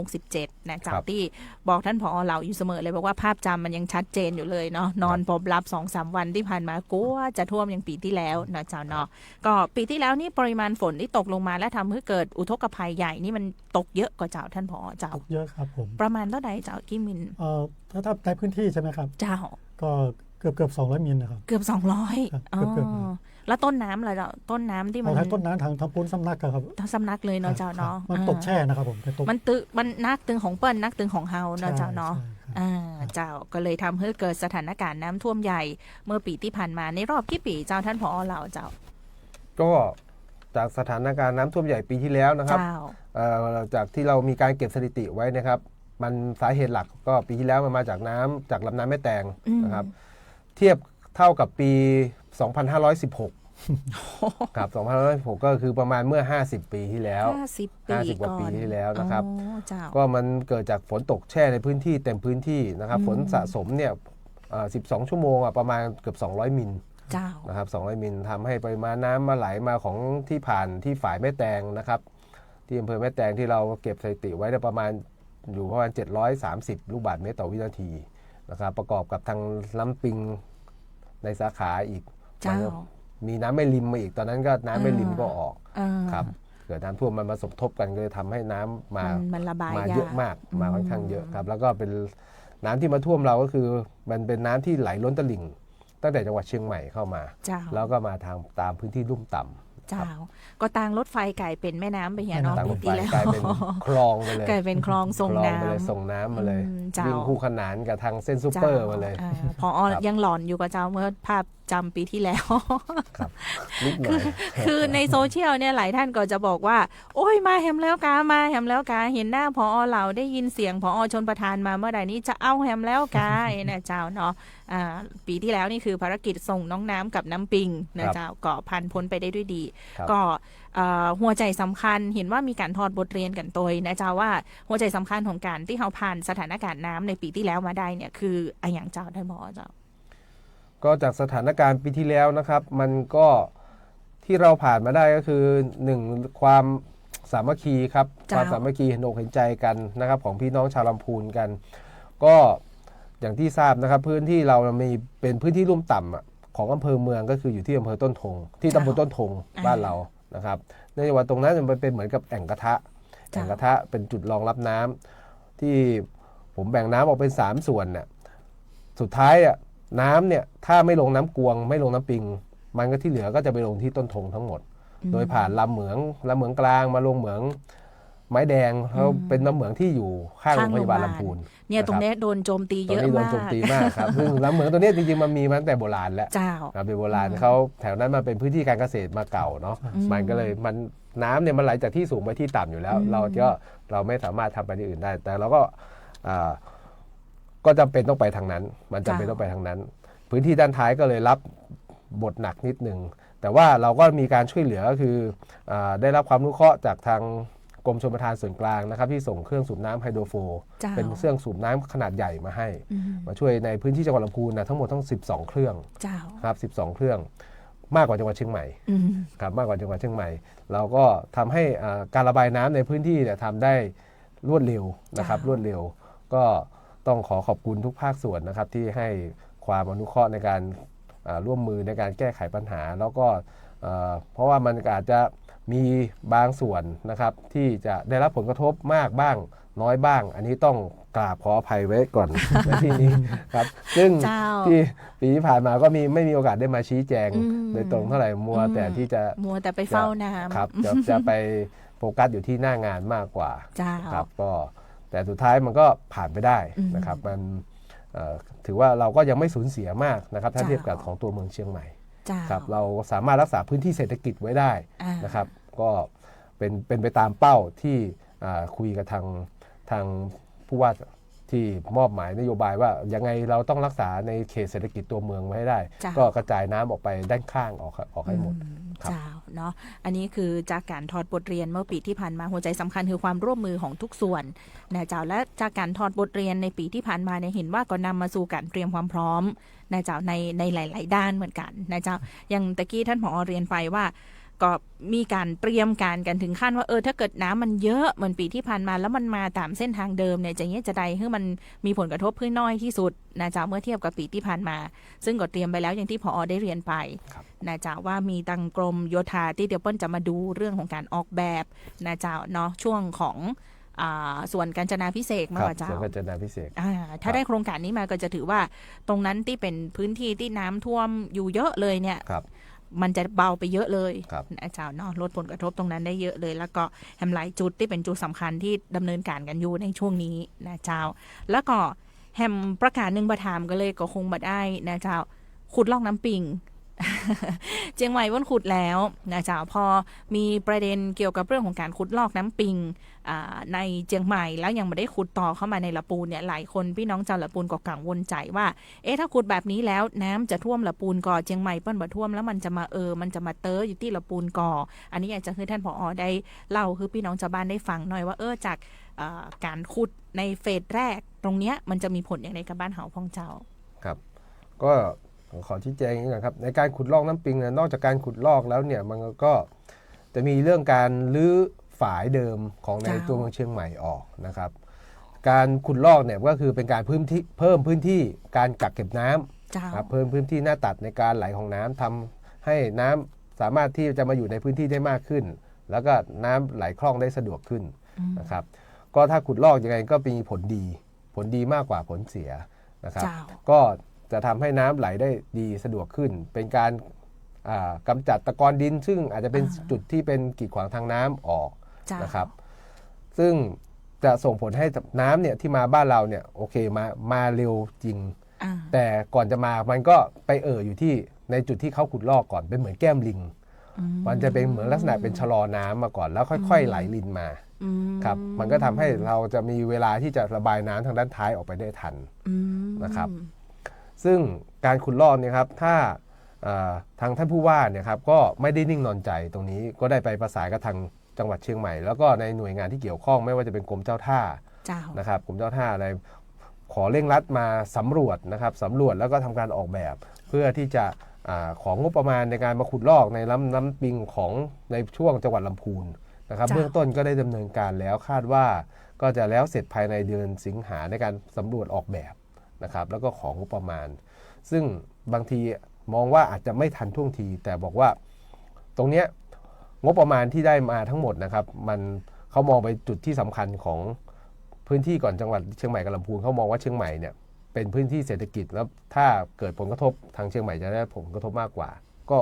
2567 นะเจ้าที่บอกท่านผอเราอยู่เสมอเลยบอกว่าภาพจำมันยังชัดเจนอยู่เลยเนาะนอนพบรับ 2-3 วันที่ผ่านมากลัวจะท่วมอย่างปีที่แล้วนะเจ้าเนาะก็ปีที่แล้วนี่ปริมาณฝนที่ตกลงมาและทำให้เกิดอุทกภัยใหญ่นี่มันตกเยอะกว่าเจ้าท่านผอเจ้า ตกเยอะครับผม ประมาณเท่าไหร่เจ้ากิมิน ถ้าในพื้นที่ใช่ไหมครับ เจ้า ก็เกือบ200 มิลนะครับ เกือบ ครับ 200 เกือบ แล้วต้นน้ำล่ะเจ้าต้นน้ำที่มัน ทางต้นน้ำทางปูนสำนักครับ ทั้งสำนักเลยเนาะเจ้าเนาะ มันตกแช่นะครับผมตก มันนักตึงของเปิ้ลนักตึงของเฮาเนาะเจ้าเนาะ ใช่ครับ เจ้าก็เลยทำให้เกิดสถานการณ์น้ำท่วมใหญ่เมื่อปีที่ผ่านมาในรอบกี่ปีเจ้าท่านผอเราเจ้า ก็จากสถานการณ์น้ำท่วมใหญ่ปีที่แล้วนะครับ เจ้า จากที่เรามีการเก็บสถิติไว้นะครับ มันสาเหตุหลักก็ปีที่แล้วมันมาจากน้ำจากลำน้ำแม่แตงนะครับ เทียบเท่ากับปี 2516 ครับ 2516 ก็คือประมาณเมื่อ 50 ปีที่แล้ว 50 ปี 50 กว่าปีที่แล้วนะครับ เจ้า ก็มันเกิดจากฝนตกแช่ในพื้นที่เต็มพื้นที่นะครับ ฝนสะสมเนี่ย12 ชั่วโมงประมาณเกือบ 200 มิล เจ้า นะครับ200 มิลทำให้ปริมาณน้ำมาไหลมาของที่ผ่านที่ฝ่ายแม่แตงนะครับ ที่อำเภอแม่แตงที่เราเก็บสถิติไว้ได้ประมาณอยู่ประมาณ730 ลูกบาศก์เมตรต่อวินาทีนะครับประกอบกับทางลำปิงในสาขาอีก เจ้า มีน้ำแม่ริมมาอีกตอนนั้นก็น้ำแม่ริมก็ออก อ่า ครับเกิดน้ำท่วมมันมาสมทบกันก็เลยทำให้น้ำมันระบาย มา าก เยอะมากมาค่อนข้างเยอะครับแล้วก็เป็นน้ำที่มาท่วมเราก็คือมันเป็นน้ำที่ไหลล้นตลิ่งตั้งแต่จังหวัดเชียงใหม่เข้ามา เจ้า แล้วก็มาทางตามพื้นที่ลุ่มต่ำ เจ้า ก็ต่างรถไฟกลายเป็นแม่น้ำไปเหียเนาะ ต่าง ปี รถไฟ ที่แล้ว กลายเป็นคลองไปเลย กลายเป็นคลองส่ง คลอง น้ ไปเลยส่งน้ำมาเลย เจ้า วิ่งคู่ขนานกับทางเส้นซู ำ เปอร์มาเลย พอยังหลอนอยู่กับเจ้าเมื่อภาพจำปีที่แล้ว ครับนิดหน่อย คือในโซเชียลเนี่ยหลายท่านก็จะบอกว่า โอ้ยมาแฮมแล้วกามาแฮมแล้วกาเห็นหน้าพอเราได้ยินเสียงพอชนประธานมาเมื่อใดนี้จะเอาแฮมแล้วกาเนี่ยเจ้าเนาะปีที่แล้วนี่คือภารกิจส่งน้องน้ำกับน้ำปิงนะเจ้าก็ผ่านพ้นไปได้ด้วยดี ครับ ก็หัวใจสำคัญเห็นว่ามีการทอดบทเรียนกันตัวนะเจ้าว่าหัวใจสำคัญของการที่เราผ่านสถานการณ์น้ำในปีที่แล้วมาได้เนี่ยคืออะไรอย่างเจ้าท่านผอเจ้า ก็จากสถานการณ์ปีที่แล้วนะครับ มันก็ที่เราผ่านมาได้ก็คือ1ความสามัคคีครับค เจ้า วามสามัคคีเห็นอกเห็นใจกันนะครับของพี่น้องชาวลำพูนกัน ก็อย่างที่ทราบนะครับพื้นที่เรามีเป็นพื้นที่ลุ่มต่ำของอำเภอเมืองก็คืออยู่ที่อำเภอต้นทงที่ตำบลต้นทงบ้านเรานะครับเนื่องจากว่าตรงนั้นมันเป็นเหมือนกับแอ่งกระทะแอ่งกระทะเป็นจุดรองรับน้ำที่ผมแบ่งน้ำออกเป็น3ส่วนเนี่ยสุดท้ายน้ำเนี่ยถ้าไม่ลงน้ำกวงไม่ลงน้ำปิง มันก็ที่เหลือก็จะไปลงที่ต้นทงทั้งหมด โดยผ่านลำเหมืองกลางมาลงเหมืองไม้แดงแล้วเป็นน้ำเหมืองที่อยู่ข้างโรงพยาบาลลำพูน เนี่ยตรงนี้โดนโจมตี ต เย รง อะ นี้โดน มาก โจมตีมากครับซึ่งลำเหมืองตัวนี้จริงๆมันมีมาตั้งแต่โบราณแล้ว เจ้า ครับเป็นโบราณเขาแถวนั้นมันเป็นพื้นที่การเกษตรมาเก่าเนาะมันก็เลยน้ำเนี่ยมันไหลจากที่สูงไปที่ต่ำอยู่แล้ว เราไม่สามารถทำไปที่อื่นได้ แต่เราก็จำเป็นต้องไปทางนั้น มันจำเป็นต้องไปทางนั้น พื้นที่ด้านท้ายก็เลยรับบทหนักนิดนึงแต่ว่าเราก็มีการช่วยเหลือก็คือได้รับความอนุเคราะห์จากทางกรมชลประทานส่วนกลางนะครับที่ส่งเครื่องสูบน้ำไฮโดรโฟร์ เจ้า เป็นเครื่องสูบน้ำขนาดใหญ่มาให้ อืม มาช่วยในพื้นที่จังหวัดลำพูนนะทั้งหมดทั้ง12 เครื่อง เจ้า ครับ12 เครื่องมากกว่าจังหวัดเชียงใหม่ อืม ครับมากกว่าจังหวัดเชียงใหม่ เราก็ทำให้การระบายน้ำในพื้นที่เนี่ยทำได้รวดเร็วนะครับรวดเร็วก็ต้องขอบคุณทุกภาคส่วนนะครับที่ให้ความอนุเคราะห์ในการร่วมมือในการแก้ไขปัญหาแล้วก็เพราะว่ามันอาจจะมีบางส่วนนะครับที่จะได้รับผลกระทบมากบ้างน้อยบ้าง อันนี้ต้องกราบขออภัยไว้ก่อน ในที่นี้ครับซึ่ง เจ้า ที่ปีที่ผ่านมาก็ไม่มีโอกาสได้มาชี้แจง อืม โดยตรงเท่าไหร่มัวแต่ที่จะ มัวแต่ไปเฝ้าน้ำ ครับจะไปโฟกัสอยู่ที่หน้างานมากกว่า เจ้า ครับก็แต่สุดท้ายมันก็ผ่านไปได้นะครับมันถือว่าเราก็ยังไม่สูญเสียมากนะครับถ้า เจ้า เทียบกับของตัวเมืองเชียงใหม่ เจ้า ครับเราสามารถรักษาพื้นที่เศรษฐกิจไว้ได้ อ่าน นะครับก็เป็นไปตามเป้าที่คุยกับทางผู้ว่าที่มอบหมายนโยบายว่ายังไงเราต้องรักษาในเขตเศรษฐกิจตัวเมืองไว้ให้ได้ เจ้า ก็กระจายน้ำออกไปด้านข้างออกให้หมด ครับ เจ้า เนาะอันนี้คือจากการถอดบทเรียนเมื่อปีที่ผ่านมาหัวใจสำคัญคือความร่วมมือของทุกส่วนนะเจ้าและจากการถอดบทเรียนในปีที่ผ่านมาเนี่ยเห็นว่าก็นำมาสู่การเตรียมความพร้อมนะเจ้าในหลายๆด้านเหมือนกันนะเจ้าอย่างตะกี้ท่านผอ.เรียนไปว่าก็มีการเตรียมการกันถึงขั้นว่าถ้าเกิดน้ำมันเยอะเหมือนปีที่ผ่านมาแล้วมันมาตามเส้นทางเดิมเนี่ยจะใดให้มันมีผลกระทบเพื่อน้อยที่สุดนะเจ้าเมื่อเทียบกับปีที่ผ่านมาซึ่งก็เตรียมไปแล้วอย่างที่ผอ.ได้เรียนไปนะเจ้าว่ามีตังกรมโยธาที่เดี๋ยวเปิ้ลจะมาดูเรื่องของการออกแบบนะเจ้าเนาะช่วงของส่วนกาญจนาภิเษกมาว่าเจ้าส่วนกาญจนาภิเษกถ้าได้โครงการนี้มาก็จะถือว่าตรงนั้นที่เป็นพื้นที่ที่น้ำท่วมอยู่เยอะเลยเนี่ยมันจะเบาไปเยอะเลยนะเจ้าเนาะลดผลกระทบตรงนั้นได้เยอะเลยแล้วก็แฮมหลายจุดที่เป็นจุดสำคัญที่ดำเนินการกันอยู่ในช่วงนี้นะเจ้าแล้วก็แฮมประกาศหนึ่งประถามก็เลยก็คงมาได้นะเจ้าขุดลอกน้ำปิง เจียงใหม่ว่นขุดแล้วนะเจ้าพอมีประเด็นเกี่ยวกับเรื่องของการขุดลอกน้ำปิงในเจียงใหม่แล้วยังไม่ได้ขุดต่อเข้ามาในละปูนเนี่ยหลายคนพี่น้องชาวละปูนก็กังวลใจว่าถ้าขุดแบบนี้แล้วน้ำจะท่วมละปูนก่อเจียงใหม่เปิ้นบ่ท่วมแล้วมันจะมามันจะมาเตออยู่ที่ละปูนก่ออันนี้อยากจะให้ท่านผอ.ได้เล่าคือพี่น้องชาวบ้านได้ฟังหน่อยว่าจากการขุดในเฟสแรกตรงเนี้ยมันจะมีผลอย่างไรกับบ้านเฮาพ่องเจ้าครับก็ขอชี้แจงอย่างนี้นะครับในการขุดลอกน้ำปิงนอกจากการขุดลอกแล้วเนี่ยมันก็จะมีเรื่องการรื้อฝายเดิมของในตัวเมืองเชียงใหม่ออกนะครับการขุดลอกเนี่ยก็คือเป็นการเพิ่มพื้นที่การกักเก็บน้ำครับเพิ่มพื้นที่หน้าตัดในการไหลของน้ำทำให้น้ำสามารถที่จะมาอยู่ในพื้นที่ได้มากขึ้นแล้วก็น้ำไหลคล่องได้สะดวกขึ้นนะครับก็ถ้าขุดลอกยังไงก็มีผลดีมากกว่าผลเสียนะครับก็จะทำให้น้ำไหลได้ดีสะดวกขึ้นเป็นการกำจัดตะกอนดินซึ่งอาจจะเป็นจุดที่เป็นกีดขวางทางน้ำออกนะครับซึ่งจะส่งผลให้น้ำเนี่ยที่มาบ้านเราเนี่ยโอเคมาเร็วจริงแต่ก่อนจะมามันก็ไปอยู่ที่ในจุดที่เขาขุดลอกก่อนเป็นเหมือนแก้มลิงมันจะเป็นเหมือนลักษณะเป็นชะลอน้ำมาก่อนแล้วค่อยๆไหลลินมาครับมันก็ทำให้เราจะมีเวลาที่จะระบายน้ำทางด้านท้ายออกไปได้ทันนะครับซึ่งการขุดลอกเนี่ยครับถ้าทางท่านผู้ว่าเนี่ยครับก็ไม่ได้นิ่งนอนใจตรงนี้ก็ได้ไปประสานกับทางจังหวัดเชียงใหม่แล้วก็ในหน่วยงานที่เกี่ยวข้องไม่ว่าจะเป็นกรมเจ้าท่านะครับกรมเจ้าท่าอะไรขอเร่งรัดมาสำรวจนะครับสำรวจแล้วก็ทำการออกแบบเพื่อที่จะของงบประมาณในการมาขุดลอกในน้ำปิงของในช่วงจังหวัดลำพูนนะครับเบื้องต้นก็ได้ดำเนินการแล้วคาดว่าก็จะแล้วเสร็จภายในเดือนสิงหาในการสำรวจออกแบบนะครับแล้วก็ของงบประมาณซึ่งบางทีมองว่าอาจจะไม่ทันท่วงทีแต่บอกว่าตรงเนี้ยงบประมาณที่ได้มาทั้งหมดนะครับเขามองไปจุดที่สำคัญของพื้นที่ก่อนจังหวัดเชียงใหม่กับลำพูนเขามองว่าเชียงใหม่เนี่ยเป็นพื้นที่เศรษฐกิจแล้วถ้าเกิดผลกระทบทางเชียงใหม่จะได้ผลกระทบมากกว่าก็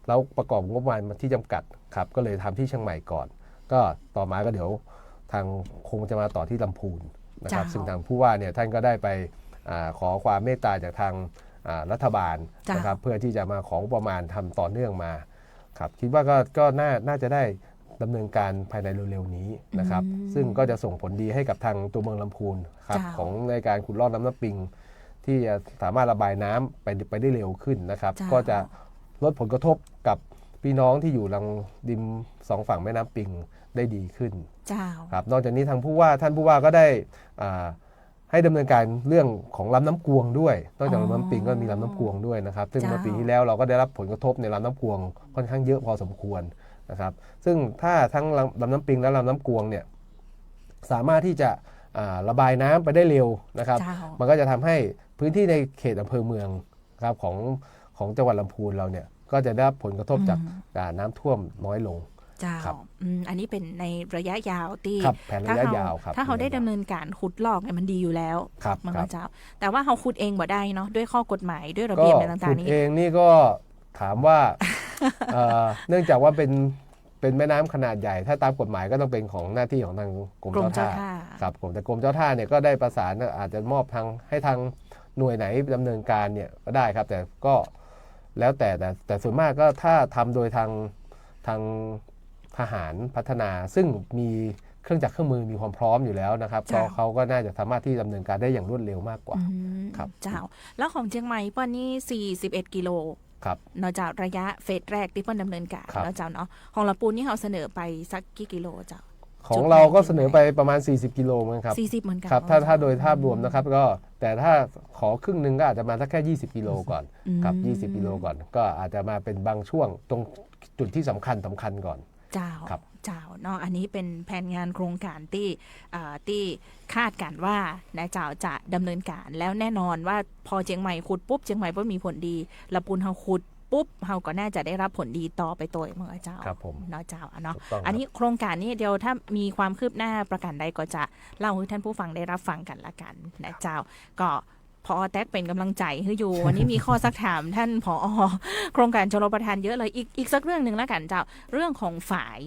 แล้วประกอบงบประมาณที่จำกัดครับก็เลยทำที่เชียงใหม่ก่อนก็ต่อมาก็เดี๋ยวทางคงจะมาต่อที่ลำพูนนะครับซึ่งทางผู้ว่าเนี่ยท่านก็ได้ไปขอความเมตตาจากทางรัฐบาลนะครับเพื่อที่จะมาของประมาณทำต่อเนื่องมาครับคิดว่าก็น่าจะได้ดำเนินการภายในเร็วๆนี้นะครับซึ่งก็จะส่งผลดีให้กับทางตัวเมืองลำพูนครับของในการขุดลอกน้ำปิงที่จะสามารถระบายน้ำไปได้เร็วขึ้นนะครับก็จะลดผลกระทบกับพี่น้องที่อยู่ลังริมสองฝั่งแม่น้ำปิงได้ดีขึ้นครับนอกจากนี้ทางท่านผู้ว่าก็ได้ให้ดำเนินการเรื่องของลำน้ำกวงด้วยนอกจากลำน้ำปิงก็มีลำน้ำกวงด้วยนะครับซึ่งเมื่อปีที่แล้วเราก็ได้รับผลกระทบในลำน้ำกวงค่อนข้างเยอะพอสมควรนะครับซึ่งถ้าทั้งลำน้ำปิงและลำน้ำกวงเนี่ยสามารถที่จะระบายน้ำไปได้เร็วนะครับมันก็จะทำให้พื้นที่ในเขตอำเภอเมืองครับของจังหวัดลำพูนเราเนี่ยก็จะได้รับผลกระทบจากน้ำท่วมน้อยลงอันนี้เป็นในระยะยาวที่แผนระยะยาวครับถ้าเขาได้ดำเนินการขุดลอกเนี่ยมันดีอยู่แล้วมันก็เจ้าแต่ว่าเขาขุดเองบ่ได้เนาะด้วยข้อกฎหมายด้วยระเบียบอะไรต่างๆนี้ขุดเองนี่ก็ถามว่าเนื่องจากว่าเป็นแม่น้ำขนาดใหญ่ถ้าตามกฎหมายก็ต้องเป็นของหน้าที่ของทางกรมเจ้าท่าครับแต่กรมเจ้าท่าเนี่ยก็ได้ประสานอาจจะมอบให้ทางหน่วยไหนดำเนินการเนี่ยก็ได้ครับแต่ก็แล้วแต่ส่วนมากก็ถ้าทำโดยทางทหารพัฒนาซึ่งมีเครื่องจักรเครื่องมือมีความพร้อมอยู่แล้วนะครับเขาก็น่าจะสามารถที่ดำเนินการได้อย่างรวดเร็วมากกว่าครับเจ้าแล้วของเชียงใหม่ป้อนนี่41 กิโล ครับ นอกจากระยะเฟสแรกที่เพิ่นดำเนินการ ครับ เนาะเจ้าเนาะของละปูนนี่เขาเสนอไปสักกี่กิโลเจ้า ของเราก็เสนอไปประมาณ40กิโลมั้งครับ 40เหมือนกัน ครับถ้าโดยภาพรวมนะครับก็แต่ถ้าขอครึ่งหนึ่งก็อาจจะมาสักแค่20กิโลก่อนครับ20กิโลก่อนก็อาจจะมาเป็นบางช่วงตรงจุดที่สำคัญก่อน เจ้า ครับ เจ้าเนาะอันนี้เป็นแผนงานโครงการที่คาดการว่านะเจ้าจะดำเนินการแล้วแน่นอนว่าพอเชียงใหม่ขุดปุ๊บเชียงใหม่ก็มีผลดีละปูนเฮาขุดปุ๊บเฮาก็น่าจะได้รับผลดีต่อไปตัวเมื่อเจ้า ครับผม เนาะเจ้าเนาะ ถูกต้องครับ อันนี้โครงการนี้เดียวถ้ามีความคืบหน้าประการใดก็จะเล่าให้ท่านผู้ฟังได้รับฟังกันละกันนะเจ้าก็พอแท็กเป็นกำลังใจให้อยู่ วันนี้มีข้อซักถามท่านผอ โครงการชลประทานเยอะเลยอีกสักเรื่องหนึ่งแล้วกันเจ้าเรื่องของฝ่าย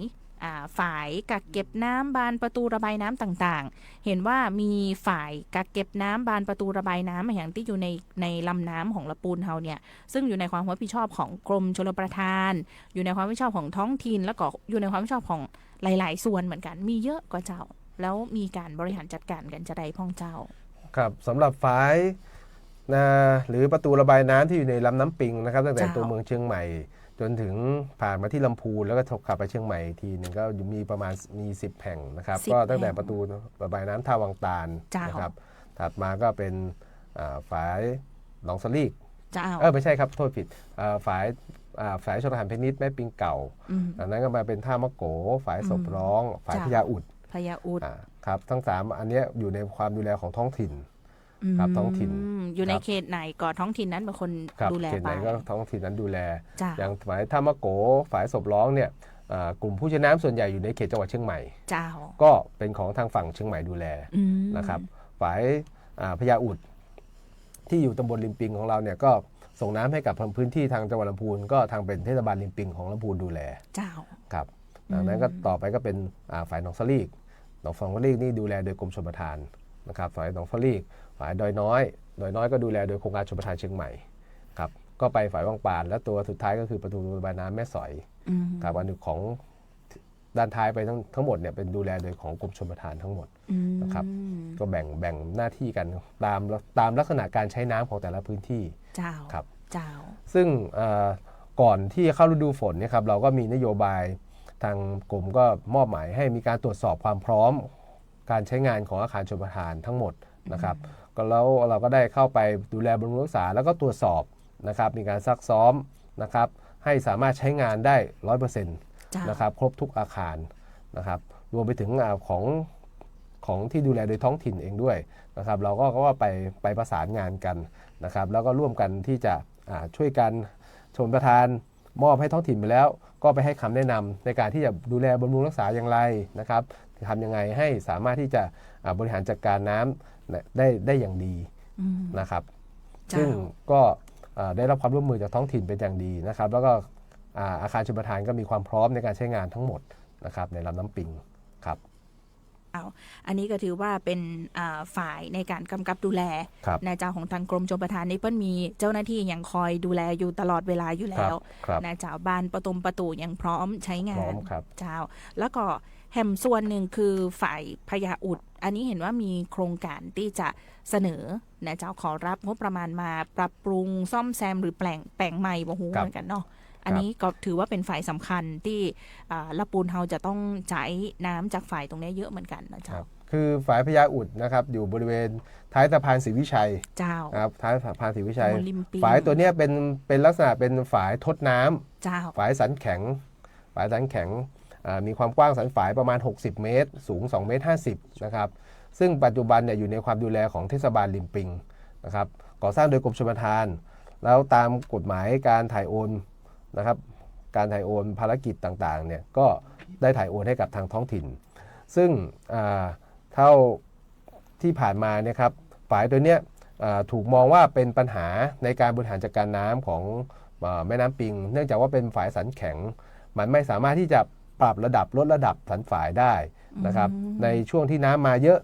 กักเก็บน้ำบานประตูระบายน้ำต่างๆ เห็นว่ามีฝ่ายกักเก็บน้ำบานประตูระบายน้ำอย่างที่อยู่ในลำน้ำของละปูนเฮาเนี่ยซึ่งอยู่ในความรับผิดชอบของกรมชลประทาน อยู่ในความรับผิดชอบของท้องถิ่นแล้วก็อยู่ในความรับผิดชอบของหลายๆ ส่วนเหมือนกันมีเยอะกว่าเจ้า แล้วมีการบริหารจัดการกันจะได้พ่องเจ้า ครับสำหรับฝายหรือประตูระบายน้ำที่อยู่ในลำน้ำปิงนะครับตั้งแต่ เจ้า ตัวเมืองเชียงใหม่ จนถึงผ่านมาที่ลำพูนแล้วก็ขับไปเชียงใหม่อีกทีหนึงก็มีประมาณ10 แห่งนะครับ 10 ก็ตั้งแต่ แห่ง ประตูระบายน้ำท่าวังตาล เจ้าน นะครับถัดมาก็เป็นฝายหนองสลีก เจ้า ไม่ใช่ครับโทษผิดฝายชลประทานเพชรนิดแม่ปิงเก่า จากนั้นก็มาเป็นท่ามะโกฝายศพร้องฝาย จ้ะ พญาอุด พยาอุด ครับทั้ง3อันเนี้ยอยู่ในความดูแลของท้องถิ่น ครับท้องถิ่น อยู่ใน ครับ เขตไหนก็ท้องถิ่นนั้นเป็นคน ครับ ดูแล เขต ไป ไหนก็ท้องถิ่นนั้นดูแล เจ้า อย่างฝายท่ามะโกฝายศพร้องเนี่ยกลุ่มผู้ใช้น้ำส่วนใหญ่อยู่ในเขตจังหวัดเชียงใหม่ เจ้า ก็เป็นของทางฝั่งเชียงใหม่ดูแล อืม นะครับฝายพญาอุดที่อยู่ตำบลริมปิงของเราเนี่ยก็ส่งน้ำให้กับพื้นที่ทางจังหวัดลำพูนก็ทางเป็นเทศบาลริมปิงของลำพูนดูแล เจ้า ครับจากนั้นก็ต่อไปก็เป็นฝ่ายหนองสลีกหนองสลีกนี่ดูแลโดยกรมชลประทานนะครับฝ่ายหนองสลีกฝ่ายดอยน้อยก็ดูแลโดยโครงการชลประทานเชียงใหม่ครับก็ไปฝ่ายวังปานและตัวสุดท้ายก็คือประตูระบายน้ำแม่สอยครับอันหนึ่งของด้านท้ายไปทั้งหมดเนี่ยเป็นดูแลโดยของกรมชลประทานทั้งหมดนะครับก็แบ่งหน้าที่กันตามลักษณะการใช้น้ำของแต่ละพื้นที่ เจ้า ครับ เจ้า ซึ่งก่อนที่จะเข้าฤดูฝนเนี่ยครับเราก็มีนโยบายทางกรมก็มอบหมายให้มีการตรวจสอบความพร้อมการใช้งานของอาคารชลประทานทั้งหมดนะครับก็แล้วเราก็ได้เข้าไปดูแลบำรุงรักษาแล้วก็ตรวจสอบนะครับมีการซักซ้อมนะครับให้สามารถใช้งานได้ 100% นะครับครบทุกอาคารนะครับรวมไปถึงของที่ดูแลโดยท้องถิ่นเองด้วยนะครับเราก็ไปประสานงานกันนะครับแล้วก็ร่วมกันที่จะช่วยกันชลประทานมอบให้ท้องถิ่นไปแล้ว ก็ไปให้คำแนะนำในการที่จะดูแลบำรุงรักษาอย่างไรนะครับทำยังไงให้สามารถที่จะบริหารจัดการน้ำได้อย่างดีนะครับซึ่งก็ได้รับความร่วมมือจากท้องถิ่นเป็นอย่างดีนะครับแล้วก็อาคารชลประทานก็มีความพร้อมในการใช้งานทั้งหมดนะครับในลำน้ำปิงครับ อันนี้ก็ถือว่าเป็นฝ่ายในการกำกับดูแลในเจ้าของทางกรมชลประทานนี่เปิ้ลมีเจ้าหน้าที่ยังคอยดูแลอยู่ตลอดเวลาอยู่แล้วนะเจ้าบ้านประตูยังพร้อมใช้งานเจ้าแล้วก็แห่มส่วนหนึ่งคือฝ่ายพญาอุดอันนี้เห็นว่ามีโครงการที่จะเสนอนะเจ้าขอรับงบประมาณมาปรับปรุงซ่อมแซมหรือแปลงใหม่บ่ฮู้เหมือนกันเนาะอันนี้ก็ถือว่าเป็นฝ่ายสำคัญที่ละปูนเฮาจะต้องใช้น้ำจากฝ่ายตรงนี้เยอะเหมือนกันนะเจ้าคือฝ่ายพญาอุดนะครับอยู่บริเวณท้ายสะพานศรีวิชัย เจ้าครับท้ายสะพานศรีวิชัย ฝา ฝาย ยตัวเนี้ยเป็นลักษณะเป็นฝายทดน้ำ เจ้า ฝายสันแข็งมีความกว้างสันฝายประมาณ60 เมตรสูง2เมตร50นะครับซึ่งปัจจุบันเนี่ยอยู่ในความดูแลของเทศบาลริมปิงนะครับก่อสร้างโดยกรมชลประทานแล้วตามกฎหมายการถ่ายโอนนะครับการถ่ายโอนภารกิจต่างๆเนี่ยก็ได้ถ่ายโอนให้กับทางท้องถิ่นซึ่งเท่าที่ผ่านมาเนี่ยครับฝายตัวเนี้ยถูกมองว่าเป็นปัญหาในการบริหารจัดการน้ำของแม่น้ำปิงเนื่องจากว่าเป็นฝายสันแข็งมันไม่สามารถที่จะปรับระดับลดระดับสันฝายได้นะครับในช่วงที่น้ำมาเยอะ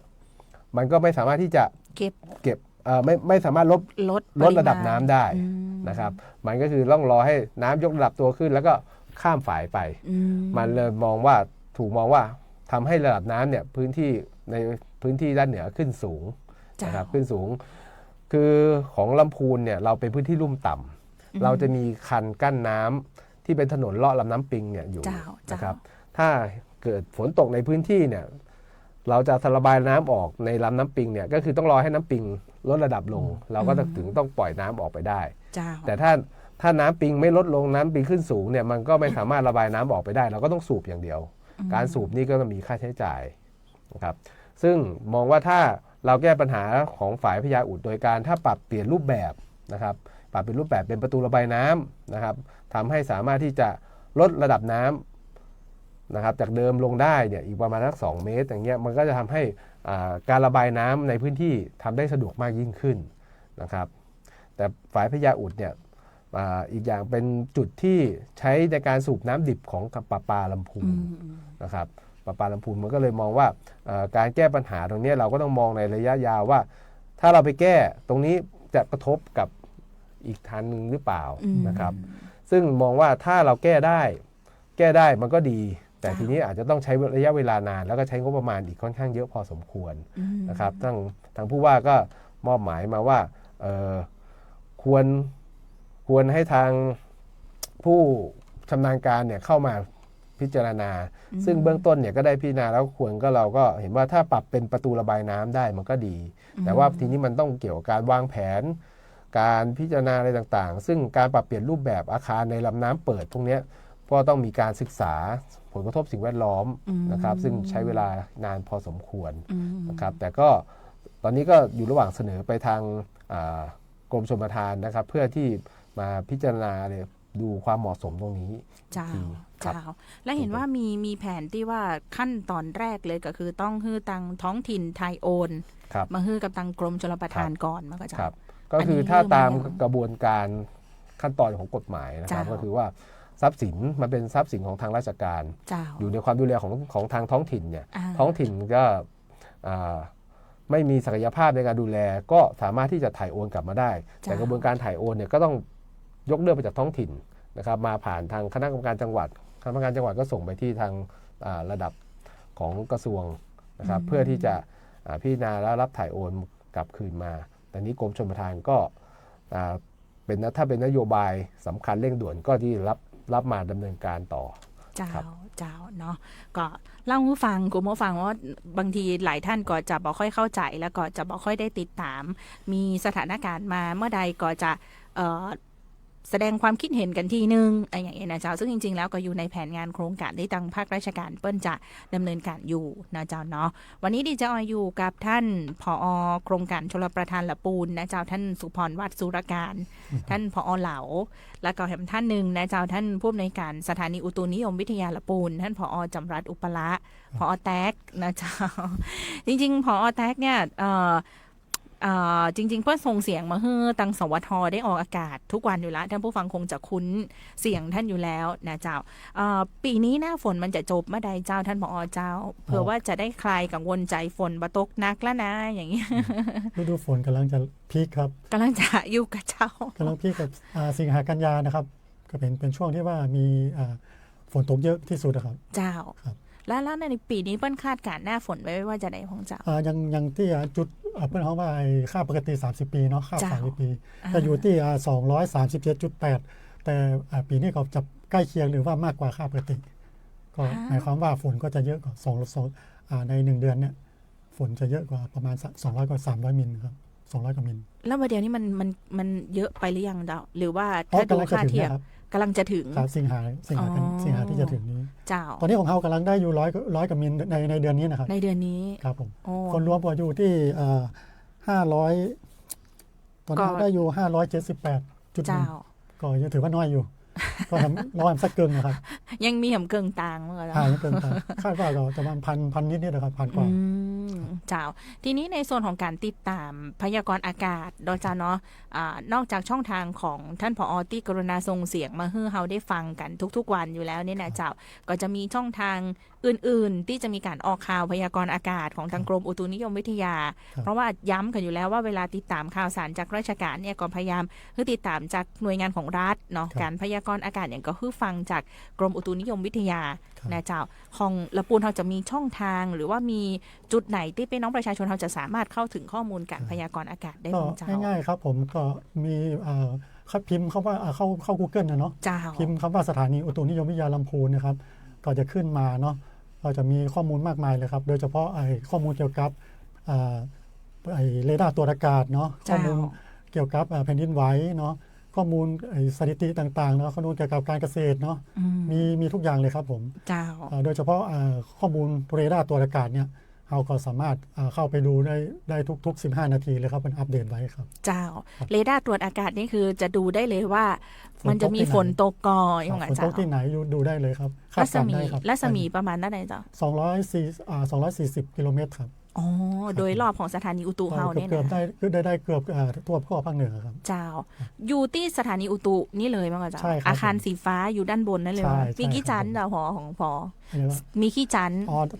มันก็ไม่สามารถที่จะเก็บไม่สามารถลดระดับน้ำได้นะครับมันก็คือต้องรอให้น้ำยกระดับตัวขึ้นแล้วก็ข้ามฝายไปมันเลยถูกมองว่าทำให้ระดับน้ำเนี่ยพื้นที่ด้านเหนือขึ้นสูงนะครับขึ้นสูงคือของลำพูนเนี่ยเราเป็นพื้นที่ลุ่มต่ เราจะมีคันกั้นน้ำที่เป็นถนนเลาะลำน้ำปิงเนี่ยอยู่ เจ้า นะครับถ้าเกิดฝนตกในพื้นที่เนี่ยเราจะระบายน้ำออกในลำน้ำปิงเนี่ยก็คือต้องรอให้น้ำปิงลดระดับลง เราก็ถึงต้องปล่อยน้ำออกไปได้ เจ้า แต่ถ้าน้ำปิงไม่ลดลงน้ำปิงขึ้นสูงเนี่ยมันก็ไม่สามารถระบายน้ำออกไปได้เราก็ต้องสูบอย่างเดียว การสูบนี่ก็ต้องมีค่าใช้จ่ายนะครับซึ่งมองว่าถ้าเราแก้ปัญหาของฝายพญาอุดโดยการถ้าปรับเปลี่ยนรูปแบบนะครับปรับเป็นรูปแบบเป็นประตูระบายน้ำนะครับทำให้สามารถที่จะลดระดับน้ำนะครับจากเดิมลงได้เนี่ยอีกประมาณสัก2 เมตรอย่างเงี้ยมันก็จะทำให้การระบายน้ำในพื้นที่ทำได้สะดวกมากยิ่งขึ้นนะครับแต่ฝายพญาอุดเนี่ยอีกอย่างเป็นจุดที่ใช้ในการสูบน้ำดิบของประปาลำพูนนะครับประปาลำพูนมันก็เลยมองว่าการแก้ปัญหาตรงนี้เราก็ต้องมองในระยะยาวว่าถ้าเราไปแก้ตรงนี้จะกระทบกับอีกทางหนึ่งหรือเปล่านะครับซึ่งมองว่าถ้าเราแก้ได้มันก็ดีแต่ทีนี้อาจจะต้องใช้ระยะเวลานานแล้วก็ใช้งบประมาณอีกค่อนข้างเยอะพอสมควรนะครับทางผู้ว่าก็มอบหมายมาว่าควรให้ทางผู้ชำนาญการเนี่ยเข้ามาพิจารณาซึ่งเบื้องต้นเนี่ยก็ได้พิจารณาแล้วเราก็เห็นว่าถ้าปรับเป็นประตูระบายน้ำได้มันก็ดีแต่ว่าทีนี้มันต้องเกี่ยวกับการวางแผนการพิจารณาอะไรต่างๆซึ่งการปรับเปลี่ยนรูปแบบอาคารในลำน้ำเปิดพวกนี้ก็ต้องมีการศึกษาผลกระทบสิ่งแวดล้อมนะครับซึ่งใช้เวลานานพอสมควรนะครับแต่ก็ตอนนี้ก็อยู่ระหว่างเสนอไปทางกรมชลประทานนะครับเพื่อที่มาพิจารณาเนี่ยดูความเหมาะสมตรงนี้ เจ้าและเห็นว่ามีแผนที่ว่าขั้นตอนแรกเลยก็คือต้องฮื้อตังท้องถิ่นไทยโอนมาฮื้อกับตังกรมชลประทานก่อนมันก็จะก็คือถ้าตามกระบวนการขั้นตอนของกฎหมายนะครับก็คือว่าทรัพย์สินมันเป็นทรัพย์สินของทางราชการอยู่ในความดูแลของทางท้องถิ่นเนี่ยท้องถิ่นก็ไม่มีศักยภาพในการดูแลก็สามารถที่จะถ่ายโอนกลับมาได้แต่กระบวนการถ่ายโอนเนี่ยก็ต้องยกเลิกไปจากท้องถิ่นนะครับมาผ่านทางคณะกรรมการจังหวัดคณะกรรมการจังหวัดก็ส่งไปที่ทางระดับของกระทรวงนะครับเพื่อที่จะพิจารณาแล้วรับถ่ายโอนกลับคืนมาแต่นี้กรมชลประทานก็ถ้าเป็นนโยบายสำคัญเร่งด่วนก็ที่รับมาดำเนินการต่อเจ้าเนาะก็เล่าให้ฟังคุณผู้ฟังว่าบางทีหลายท่านก็จะบ่ค่อยเข้าใจแล้วก็จะบ่ค่อยได้ติดตามมีสถานการณ์มาเมื่อใดก็จะแสดงความคิดเห็นกันทีนึงอย่างนี้นะเจ้าซึ่งจริงๆแล้วก็อยู่ในแผนงานโครงการที่ทางภาคราชการเปิ้ลจะดำเนินการอยู่นะเจ้าเนาะวันนี้ดีเจออยู่กับท่านผอ.โครงการชลประทานละปูนนะเจ้าท่านสุพรวัฒน์สุรการท่านผอ.เหลาแล้วก็แถมท่านหนึ่งนะเจ้าท่านผู้อำนวยการสถานีอุตุนิยมวิทยาละปูนท่านผอ.จำรัดอุปละผอ.แท็กนะเจ้าจริงๆผอ.แท็กเนี่ยจริงๆเพื่อส่งเสียงมาให้ตังสวทได้ออกอากาศทุกวันอยู่แล้วท่านผู้ฟังคงจะคุ้นเสียงท่านอยู่แล้วนะเจ้าปีนี้หน้าฝนมันจะจบเมื่อใดเจ้าท่านผอ.เจ้าเผื่อว่าจะได้คลายกังวลใจฝนบะตกนักแล้วนะอย่างนี้ฤดูฝนกำลังจะพีคครับกำลังจะอยู่กับเจ้ากำลังพีคกับสิงหากันยานะครับก็เป็นช่วงที่ว่ามีฝนตกเยอะที่สุดนะครับเจ้าแล้วในปีนี้เปิ้ลคาดการณ์หน้าฝนไว้ว่าจะได้ของเจ้ายังที่จุดเปิ้ลเขาว่าค่าปกติ30 ปีเนาะค่า30 ปีจะอยู่ที่237.8แต่ปีนี้ก็จะใกล้เคียงหรือว่ามากกว่าค่าปกติก็หมายความว่าฝนก็จะเยอะกว่าใน1 เดือนเนี่ยฝนจะเยอะกว่าประมาณ200 กว่า300 มิลครับ200 กว่ามิลแล้วประเดี๋ยวนี้มันเยอะไปหรือยังเจ้าหรือว่าถ้าดูค่าเทียบกำลังจะถึงสิงหาที่จะถึงนี้เจ้าตอนนี้ของเขากำลังได้อยู่100 กว่ามิลในเดือนนี้นะครับในเดือนนี้ครับผมคนรวมก็อยู่ที่500ตอนนี้ได้อยู่578.1ก็ยังถือว่าน้อยอยู่ก็ทำน้อยสักเกินนะครับยังมีเกิงต่างเมื่อไหร่ยังเกิงต่างคาดว่าก็จะประมาณพันนิดนะครับพันกว่าเจ้าทีนี้ในส่วนของการติดตามพยากรณ์อากาศโดยเจ้าเนาะนอกจากช่องทางของท่านผอ.ที่กรุณาส่งเสียงมาให้เฮาได้ฟังกันทุกๆวันอยู่แล้วเนี่ยนะเจ้าก็จะมีช่องทางอื่นๆที่จะมีการออกข่าวพยากรณ์อากาศของทางกรมอุตุนิยมวิทยาเพราะว่าย้ำกันอยู่แล้วว่าเวลาติดตามข่าวสารจากราชการเนี่ยก็พยายามคือติดตามจากหน่วยงานของรัฐเนาะการพยากรณ์อากาศอย่างก็คือฟังจากกรมอุตุนิยมวิทยานะเจ้าของละปูนเราจะมีช่องทางหรือว่ามีจุดไ ไหนที่พี่น้องประชาชนเราจะสามารถเข้าถึงข้อมูลการพยากรณ์อากาศได้ ก็ บ้างเจ้า ง่ายๆครับผมก็มีพิมพ์คำว่าเข้า Google นะเนาะ เจ้า พิมพ์คำว่าสถานีอุตุนิยมวิทยาลำพูนนะครับก็จะขึ้นมาเนาะเราจะมีข้อมูลมากมายเลยครับโดยเฉพาะข้อมูลเกี่ยวกับเรดาร์ตรวจอากาศเนาะข้อมูลเกี่ยวกับแผ่นดินไหวเนาะข้อมูลสถิติต่างๆเนาะข้อมูลเกี่ยวกับการเกษตรเนาะมีทุกอย่างเลยครับผม เจ้า โดยเฉพาะข้อมูลเรดาร์ตรวจอากาศเนี่ยเราก็สามารถเข้าไปดูได้ทุก15 นาทีเลยครับมันอัปเดตไว้ครับ เจ้าเรดาร์ตรวจอากาศนี่คือจะดูได้เลยว่ามันจะมีฝนตกก่ออย่างไร ฝนต เจ้าก ที่ไหนดูได้เลยครับคา รั ด ศ การณ์ มี ได้ครับ รัศมีประมาณนั้นไหนเจ้า 240 กิโลเมตรครับ อ๋อโดยรอบของสถานีอุตุเฮาเนี่ย เกือบ นะ ได้เกือบทั่วภาคเหนือครับ เจ้าอยู่ที่สถานีอุตุนี่เลยมั้งเจ้า ใช่ครับ อาคารสีฟ้าอยู่ด้านบนนั่นเลย ใช่ มั้ง ใช่ มีกี่ ครับ ชั้นเจ้าหอของพอ อันนี้ว่า มีกี่ชั้น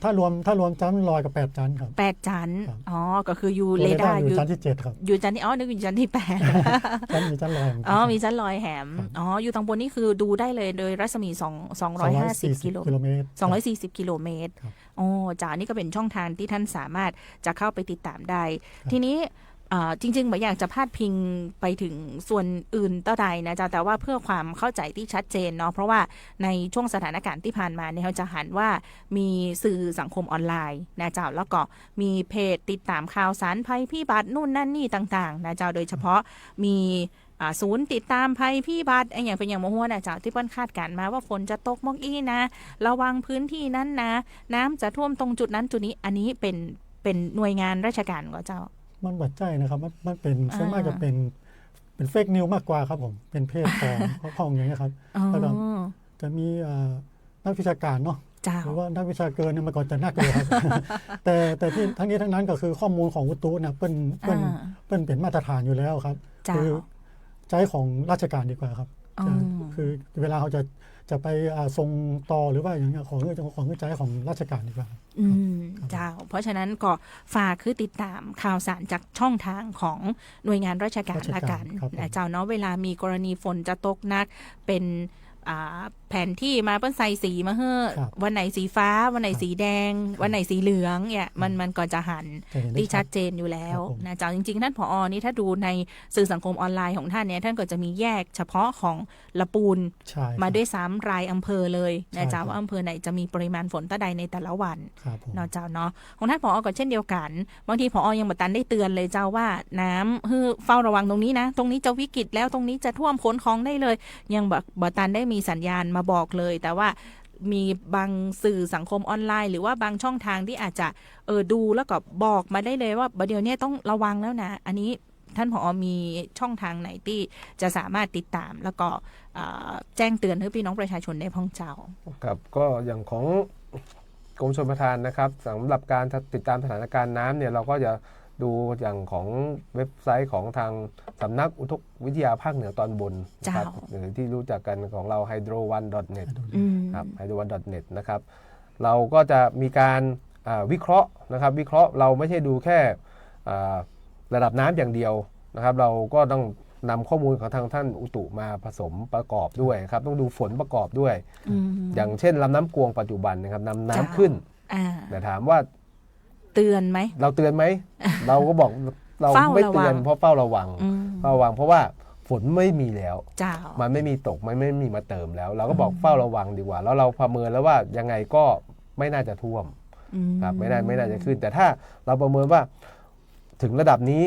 ถ้ารวมชั้นลอยกับ8ชั้นครับ 8 ชั้น ครับ อ๋อก็คืออยู่ ตัว เรดาร์ อ อยู่ ยู่ ชั้นที่7ครับ อยู่ชั้นที่นึกอยู่ชั้นที่8 ชั้นลอย อ๋อมีชั้นลอยแหมอ๋ออยู่ทางบนนี่คือดูได้เลยโดยรัศมี250 กิโล เมตร 240 กิโลเมตร ครับ โอ้จ้านี่ก็เป็นช่องทางที่ท่านสามารถจะเข้าไปติดตามได้ ทีนี้จริงๆไม่อยากจะพาดพิงไปถึงส่วนอื่นเท่าใดนะจ๊ะแต่ว่าเพื่อความเข้าใจที่ชัดเจนเนาะเพราะว่าในช่วงสถานการณ์ที่ผ่านมาเนี่ยเราจะหันว่ามีสื่อสังคมออนไลน์นะจ๊ะแล้วก็มีเพจติดตามข่าวสารภัยพิบัตินู่นนั่นนี่ต่างๆนะจ๊ะโดยเฉพาะมีศูนย์ติดตามภัยพิบัติไอ้อย่างเป็นอย่างมหัวนะจ๊ะที่เปิ้นคาดการณ์มาว่าฝนจะตกมอกอี้นะระวังพื้นที่นั้นนะน้ำจะท่วมตรงจุดนั้นจุดนี้อันนี้เป็นหน่วยงานราชการก็เจ้า มันบัดใจนะครับมันเป็นส่วนมากจะเป็นเฟกนิวมากกว่าครับผมเป็นเพจของอย่างนี้ยครับแล้วก็จะมีนักวิชาการเนาะ เจ้า หรือว่านักวิชาการเนี่ยมันก็จะน่ากลัวครับ แต่ที่ทั้งนี้ทั้งนั้นก็คือข้อมูลของอุตุเนี่ยเปิ้นเป็นมาตรฐานอยู่แล้วครับ เจ้า คือใช้ของราชการดีกว่าครับ อ๋อ คือเวลาเขาจะไปส่งต่อหรือว่าอย่างเงี้ยของใช้ของราชการดีกว่า เจ้าเพราะฉะนั้นก็ฝากคือติดตามข่าวสารจากช่องทางของหน่วยงานราชการละกัน ครับผม นะเจ้าเนาะเวลามีกรณีฝนจะตกหนักเป็นแผนที่มาเปิ้นใส่สีมาเฮ้อ ครับ วันไหนสีฟ้าวันไหนสีแดง วันไหนสีเหลืองเนี่ยมันก็จะหัน จะเห็นได้ ที่ชัดเจนอยู่แล้ว ครับผม นะเจ้าจริงๆท่านผอนี่ถ้าดูในสื่อสังคมออนไลน์ของท่านเนี่ยท่านก็จะมีแยกเฉพาะของละปูน ใช่ครับ มาด้วย3รายอำเภอเลยนะ ใช่ เจ้า ครับ ว่าอำเภอไหนจะมีปริมาณฝนเท่าใดในแต่ละวัน ครับผม เนาะเจ้าเนาะของท่านผอก็เช่นเดียวกันบางทีผอยังบัตันได้เตือนเลยเจ้าว่าน้ำคือเฝ้าระวังตรงนี้นะตรงนี้จะวิกฤตแล้วตรงนี้จะท่วมขนของได้เลย ยังบัตันได้มีสัญญาณมาบอกเลย แต่ว่ามีบางสื่อสังคมออนไลน์ หรือว่าบางช่องทางที่อาจจะดูแล้วก็บอกมาได้เลยว่าเดี๋ยวนี้ต้องระวังแล้วนะอันนี้ท่านผอมีช่องทางไหนที่จะสามารถติดตามแล้วก็แจ้งเตือนให้พี่น้องประชาชนได้พ้องเจ้า ครับก็อย่างของกรมชลประทานนะครับสำหรับการติดตามสถานการณ์น้ำเนี่ยเราก็จะดูอย่างของเว็บไซต์ของทางสำนักอุตุวิทยาภาคเหนือตอนบนนะครับหรือที่รู้จักกันของเรา hydro1.net ครับ hydro1.net นะครับเราก็จะมีการวิเคราะห์นะครับวิเคราะห์เราไม่ใช่ดูแค่ระดับน้ำอย่างเดียวนะครับเราก็ต้องนำข้อมูลของทางท่านอุตุมาผสมประกอบด้วยครับต้องดูฝนประกอบด้วย อย่างเช่นลำน้ำกวงปัจจุบันนะครับน้ำขึ้นแต่ถามว่าเตือนไหม เราเตือนไหม เราก็บอกเราไม่เตือนเพราะเฝ้าระวังเพราะว่าฝนไม่มีแล้วมันไม่มีตกไม่มีมาเติมแล้ว เราก็บอกเฝ้าระวังดีกว่าแล้วเราประเมินแล้วว่ายังไงก็ไม่น่าจะท่วมครับไม่น่าจะขึ้นแต่ถ้าเราประเมินว่าถึงระดับนี้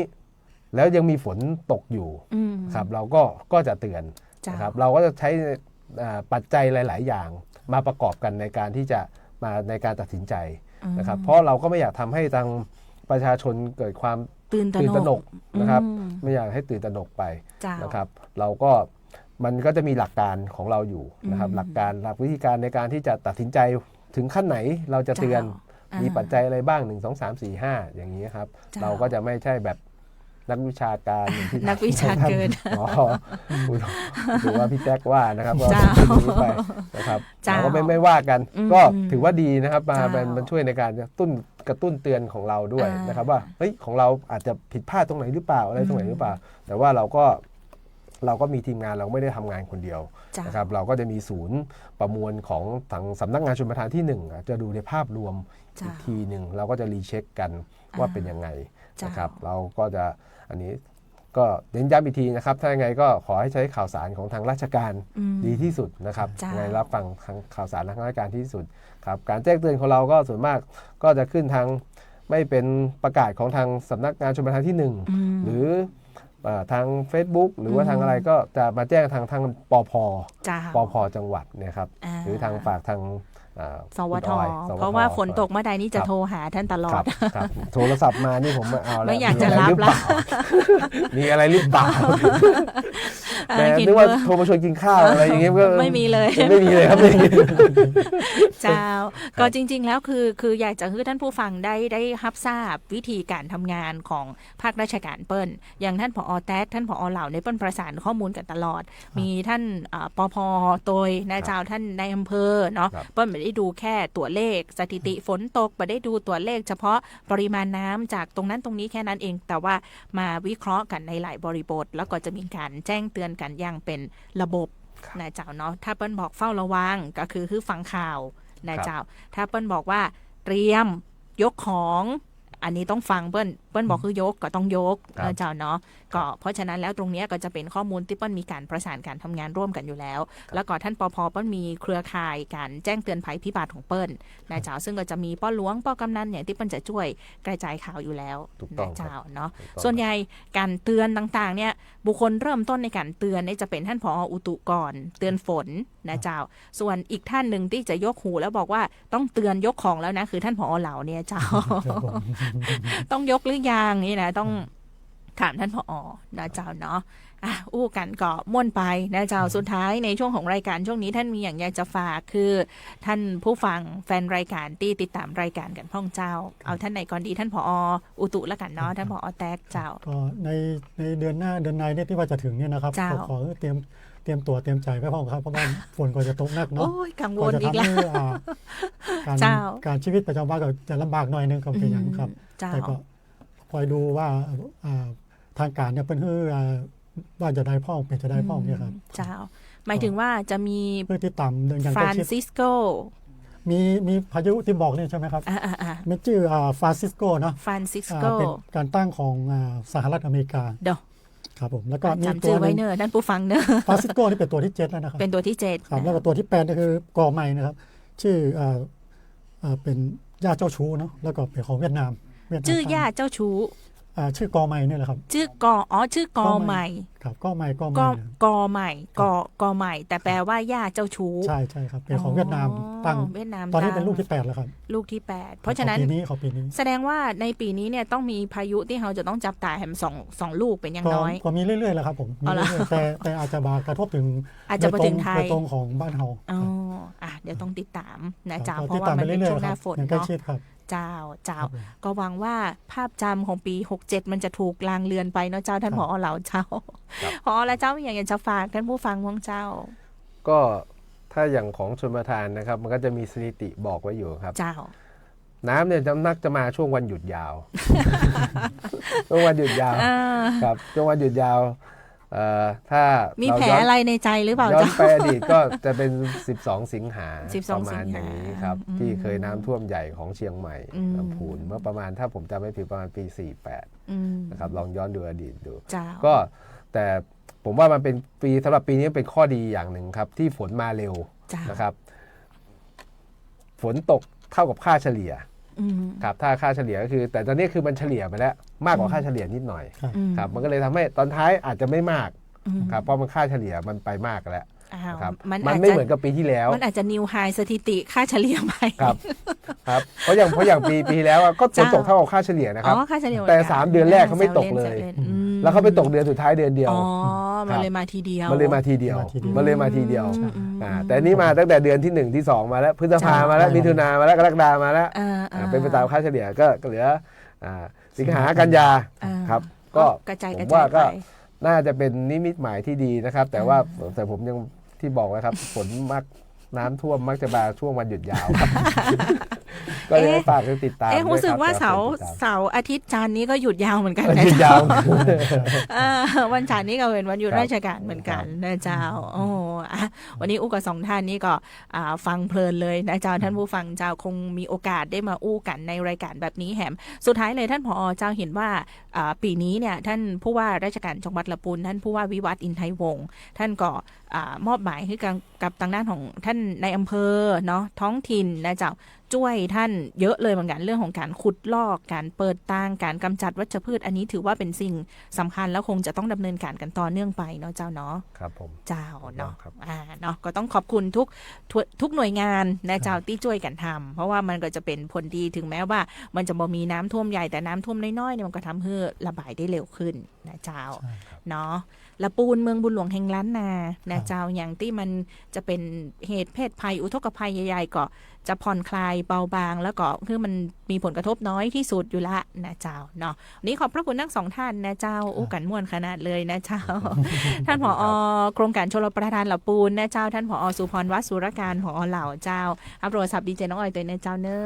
แล้วยังมีฝนตกอยู่ครับเราก็จะเตือนนะครับเราก็จะใช้ปัจจัยหลาย ๆ อย่างมาประกอบกันในการที่จะมาในการตัดสินใจนะครับเพราะเราก็ไม่อยากทำให้ทางประชาชนเกิดความตื่นตระหนกนะครับไม่อยากให้ตื่นตระหนกไปนะครับเราก็มันก็จะมีหลักการของเราอยู่นะครับหลักวิธีการในการที่จะตัดสินใจถึงขั้นไหนเราจะเตือนมีปัจจัยอะไรบ้าง1 2 3 4 5อย่างนี้ครับเราก็จะไม่ใช่แบบนักวิชาการอย่างที่ นักวิชาเกิน หรือว่าพี่แจ็คว่านะครับก็นี้ไปนะครับเราก็ไม่ว่ากันก็ถือว่าดีนะครับมันช่วยในการกระตุ้นเตือนของเราด้วยนะครับว่าเฮ้ยของเราอาจจะผิดพลาดตรงไหนหรือเปล่าอะไรตรงไหนหรือเปล่าแต่ว่าเราก็ เราก็มีทีมงานเราไม่ได้ทำงานคนเดียว จ้ะ นะครับเราก็จะมีศูนย์ประมวลของทางสำนักงานชลประทานที่1จะดูในภาพรวม จ้ะ อีกทีหนึ่งเราก็จะรีเช็คกันว่าเป็นยังไง จ้ะ นะครับเราก็จะอันนี้ก็เน้นย้ำอีกทีนะครับถ้ายังไงก็ขอให้ใช้ข่าวสารของทางราชการ อืม ดีที่สุดนะครับ จ้ะ ในรับฟังข่าวสารทางราชการที่สุดครับการแจ้งเตือนของเราก็ส่วนมากก็จะขึ้นทางไม่เป็นประกาศของทางสำนักงานชลประทานที่ อืม 1 หรือทาง Facebook หรือว่าทางอะไรก็จะมาแจ้งทางปพ จ้า ปพจังหวัดเนี่ยครับ อ่า หรือทางฝากทางสวท คุณอ้อยส เพราะว่าฝนตกเมื่อใดนี่จะโทรหาท่านตลอ ครั ด บครับโทรศัพท์มานี่ผมเอาแล้ว ไม่อยากจะ มี รับ หรือเปล่า มีอะไรหรือเปล่า แต่ คิด นึกว่า ว่า โทรมาชวนกินข้าวอะไรอย่างเงี้ยก็ ไม่มีเลย ไม่มีเลยครับไม่มี เจ้าก็จริง ๆ แล้วคืออยากจะให้ท่านผู้ฟังได้รับทราบวิธีการทำงานของภาคราชการเปิ้ลอย่างท่านผอ.แต๊ดท่านผอ.เหล่าในเปิ้ลประสานข้อมูลกันตลอด มีท่านปภ.โดยนะเจ้าท่านนายอำเภอเนาะ ครับ เปิ้ลไม่ได้ดูแค่ตัวเลขสถิติฝนตกไม่ได้ดูตัวเลขเฉพาะปริมาณน้ำจากตรงนั้นตรงนี้แค่นั้นเอง แต่ว่ามาวิเคราะห์กันในหลายบริบท แล้วก็จะมีการแจ้งเตือนกันอย่างเป็นระบบนะเจ้าเนาะถ้าเปิ้ลบอกเฝ้าระวังก็คือฟังข่าวนะเจ้าถ้าเปิ้ลบอกว่าเตรียมยกของอันนี้ต้องฟังเปิ้ลบอกคือยกก็ต้องยก ครับ นะเจ้าเนาะก็เพราะฉะนั้นแล้วตรงเนี้ยก็จะเป็นข้อมูลที่เปิ้ลมีการประสานการทำงานร่วมกันอยู่แล้ว แล้วก็ท่านปภเปิ้ลมีเครือข่ายการแจ้งเตือนภัยพิบัติของเปิ้ลนะเจ้าซึ่งก็จะมีป้อหลวงป้อกำนันเนี่ยที่เปิ้ลจะช่วยกระจายข่าวอยู่แล้ว ถูกต้อง นะเจ้าเนาะ ถูกต้อง ส่วนใหญ่การเตือนต่างๆเนี่ยบุคคลเริ่มต้นในการเตือนเนี่ยจะเป็นท่านผอ.อุตุก่อนเตือนฝนนะเจ้าส่วนอีกท่านหนึ่งที่จะยกหูแล้วบอกว่าต้องเตือนยกของแล้วนะคือท่านผอ.เหล่าเนี่ยเจ้า ครับผม ต้องยกหรือยังนี่นะต้องถามท่านผอ.นะเจ้าเนาะอู้กันก็ม่วนไปนะเจ้าสุดท้ายในช่วงของรายการช่วงนี้ท่านมีอย่างอยากจะฝากคือท่านผู้ฟังแฟนรายการที่ติดตามรายการกันพ่องเจ้า เอาท่านไหนก่อนดีท่านผอ.อุตุแล้วกันเนาะท่านผอ.แต๊กเจ้า ก็ในเดือนหน้าเดือนในเนี่ยที่ว่าจะถึงเนี่ยนะครับ เจ้า ก็ขอเตรียมตัวเตรียมใจไว้พ่อครับเพราะว่าฝนก็จะตกหนักเนาะ โอ้ยกังว ก็ ล จะ อีก ทำ แล้ว ให้การ เจ้า การชีวิตประจำวันก็จะลำบากหน่อยนึงก็เป็นอย่างครับ เจ้า แต่ก็คอยดูว่าทางการเนี่ยเป็นว่าจะได้พ่องเป็นจะได้พ่องเนี่ยครับ เจ้า หมายถึงว่าจะมี เพื่อติดตามอย่าง ฟ ใก รา ล้ น ชิด ซิสโก มีพายุที่บอกเนี่ยใช่ไหมครับ มีชื่อฟรานซิสโกเนาะ ฟรานซิสโก เป็นการตั้งของสหรัฐอเมริกา เดี๋ยว ครับผมแล้วก็มี จำ ตั ชื่ ว อ ห ไว้ นึง เนอะท่านผู้ฟังเนอะ ฟรานซิสโกนี่เป็นตัวที่7แล้วนะครับ เป็นตัวที่เจ็ด ครับแล้วก็ตัวที่8ก็คือกอไมนะครับ ชื่อเป็นย่าเจ้าชู้เนาะแล้วก็เป็นของเวียดนาม ชื่อย่าเจ้าชู้ ชื่อกอไมเนี่ยแหละครับ ชื่อกชื่อกอใหม่ ครับกอไม กอใหม่กอใหม่ แต่แปลว่าย่าเจ้าชู้ ใช่ครับเป็นของเวียดนามตั้ง เวียดนาม ตอนนี้เป็นลูกที่8แล้วครับ ลูกที่ 8 เพราะฉะนั้น ของปีนี้ แสดงว่าในปีนี้เนี่ยต้องมีพายุที่เราจะต้องจับตาแหมสองลูกเป็นอย่างน้อย ก็มีเรื่อยๆแล้วครับผมมี เอาล่ะ เรื่อยๆแต่อาจจะมากระทบถึง อาจจะมาถึงไทย โดตรงของบ้านเฮา อ๋อเดี๋ยวต้องติดตามนะเจ้า คบ เพราะว่ามันเป็นช่วงหน้าฝน อย่างใกล้ เนาะ ชิดครับ เจ้า ครับผม ก็หวังว่าภาพจำของปี 67 มันจะถูกลางเลือนไปเนาะเจ้าท่าน ค ผ รับ อเหล่าเจ้า ครับ ผอและเจ้ามีอย่างจะฝากท่านผู้ฟังของเจ้า ก็ถ้าอย่างของชลประทานนะครับ มันก็จะมีสถิติบอกไว้อยู่ครับ เจ้า น้ำเนี่ยมักจะมาช่วงวันหยุดยาว ช่วงวันหยุดยาวครับช่วงวันหยุดยาวถ้า มี เรา แผล ย้อน อะไรในใจหรือเปล่า ย้อน เจ้า ไปอดีตก็จะเป็น 12 สิงหา 12 ประมาณอย่างนี้ครับ สิงหา ที่เคยน้ำท่วมใหญ่ของเชียงใหม่ อืม ลำพูนเมื่อประมาณถ้าผมจำไม่ผิดประมาณปี 48 นะครับลองย้อนดูอดีตดู เจ้า ก็แต่ผมว่ามันเป็นปีสำหรับปีนี้เป็นข้อดีอย่างหนึ่งครับ ที่ฝนมาเร็ว เจ้า นะครับ ฝนตกเท่ากับค่าเฉลี่ย ครับถ้าค่าเฉลี่ยก็คือ แต่ตอนนี้คือมันเฉลี่ยไปแล้วมากกว่าค่าเฉลี่ยนิดหน่อย ครับ ครับมันก็เลยทำให้ตอนท้ายอาจจะไม่มากครับเพราะมันค่าเฉลี่ยมันไปมากแล้วครับ มัน มัน อาจ ไม่ จะ เหมือนกับปีที่แล้ว มันอาจจะนิวไฮสถิติค่าเฉลี่ยไป ครับครับเพราะอย่างปีที่แล้วอะก็ฝนตกเท่ากับค่าเฉลี่ยนะครับ ค่าเฉลี่ย แต่3 เดือนแรกเขาไม่ตกเลย แล้วเขาไปตกเดือนสุดท้ายเดือนเดียว มันเลยมาทีเดียว มันเลยมาทีเดียว อืม มันเลยมาทีเดียว อืม แต่นี่มาตั้งแต่เดือนที่1ที่2มาแล้วพฤษภามาแล้วมิถุนามาแล้วกรกฎามาแล้ว เป็นไปตามค่าเฉลี่ยก็เหลือสิงหากันยาครับ ก็ กระจาย ผ กระ ม จา ว่าย ไป ก็น่าจะเป็นนิมิตหมายที่ดีนะครับ แต่ผมยังที่บอกไว้ครับฝนมักน้ำท่วมมักจะมาช่วงวันหยุดยาวครับ ก็เลยให้ฝากติดตาม รู้สึกว่า ด้วยครับ เสาร์อาทิตย์จันทร์นี้ก็หยุดยาวเหมือนกัน ติด นะ ตามยา เจ้า ว วันจันทร์นี้ก็เป็นวันหยุด ครับ ราชการเหมือนกันนะเจ้าโอ้อ่ะวันนี้อู้กับสองท่านนี้ก็ฟังเพลินเลยนะเจ้าท่านผู้ฟังเจ้าคงมีโอกาสได้มาอู้กันในรายการแบบนี้แหมสุดท้ายเลยท่านผอเจ้าเห็นว่าปีนี้เนี่ยท่านผู้ว่าราชการจังหวัดลำพูนท่านผู้ว่าวิวัฒน์อินไทยวงศ์ท่านก็มอบหมายให้กับทางด้านของท่านในอำเภอเนาะท้องถิ่นนะเจ้าช่วยท่านเยอะเลยเหมือนกันเรื่องของการขุดลอกการเปิดตางการกำจัดวัชพืชอันนี้ถือว่าเป็นสิ่งสำคัญแล้วคงจะต้องดำเนินการกันต่อเนื่องไปเนาะเจ้าเนาะ ครับผม เจ้าเนาะ ครับ เนาะก็ต้องขอบคุณทุกหน่วยงานนะเจ้าที่ช่วยกันทำเพราะว่ามันก็จะเป็นผลดีถึงแม้ว่ามันจะบ่มีน้ำท่วมใหญ่แต่น้ำท่วมน้อยๆเนี่ยมันก็ทำให้ระบายได้เร็วขึ้นนะเจ้าเนาะละปูนเมืองบุญหลวงแห่งล้านนานะเจ้าอย่างที่มันจะเป็นเหตุเพศภัยอุทกภัยใหญ่ๆก็จะผ่อนคลายเบาบางแล้วก็คือมันมีผลกระทบน้อยที่สุดอยู่ละนะเจ้าเนาะวันนี้ขอบพระคุณทั้งสองท่านนะเจ้าอู้กันม่วนขนาดเลยนะเจ้า ท่านผอโครงการชลประทานละปูนนะเจ้าท่านผอสุพรวัฒน์สุรการผอเหล่าเจ้าอัปโรศัพท์ดีเจน้องอ้อยตัวนะเจ้าเนอ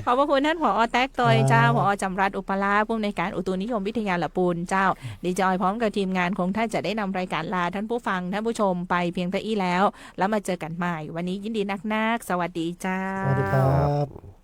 ขอบพระคุณท่านผอแต๊กตัวเจ้าผอจำรัดอุปราผู้อำนวยการอุตุนิยมวิทยาละปูนเจ้าดีเจออยพร้อมกับทีมงานคงท่านจะได้นำรายการลาท่านผู้ฟังท่านผู้ชมไปเพียงแต่อี้แล้วมาเจอกันใหม่วันนี้ยินดีนักๆสวัสดีเจ้า สวัสดีครับ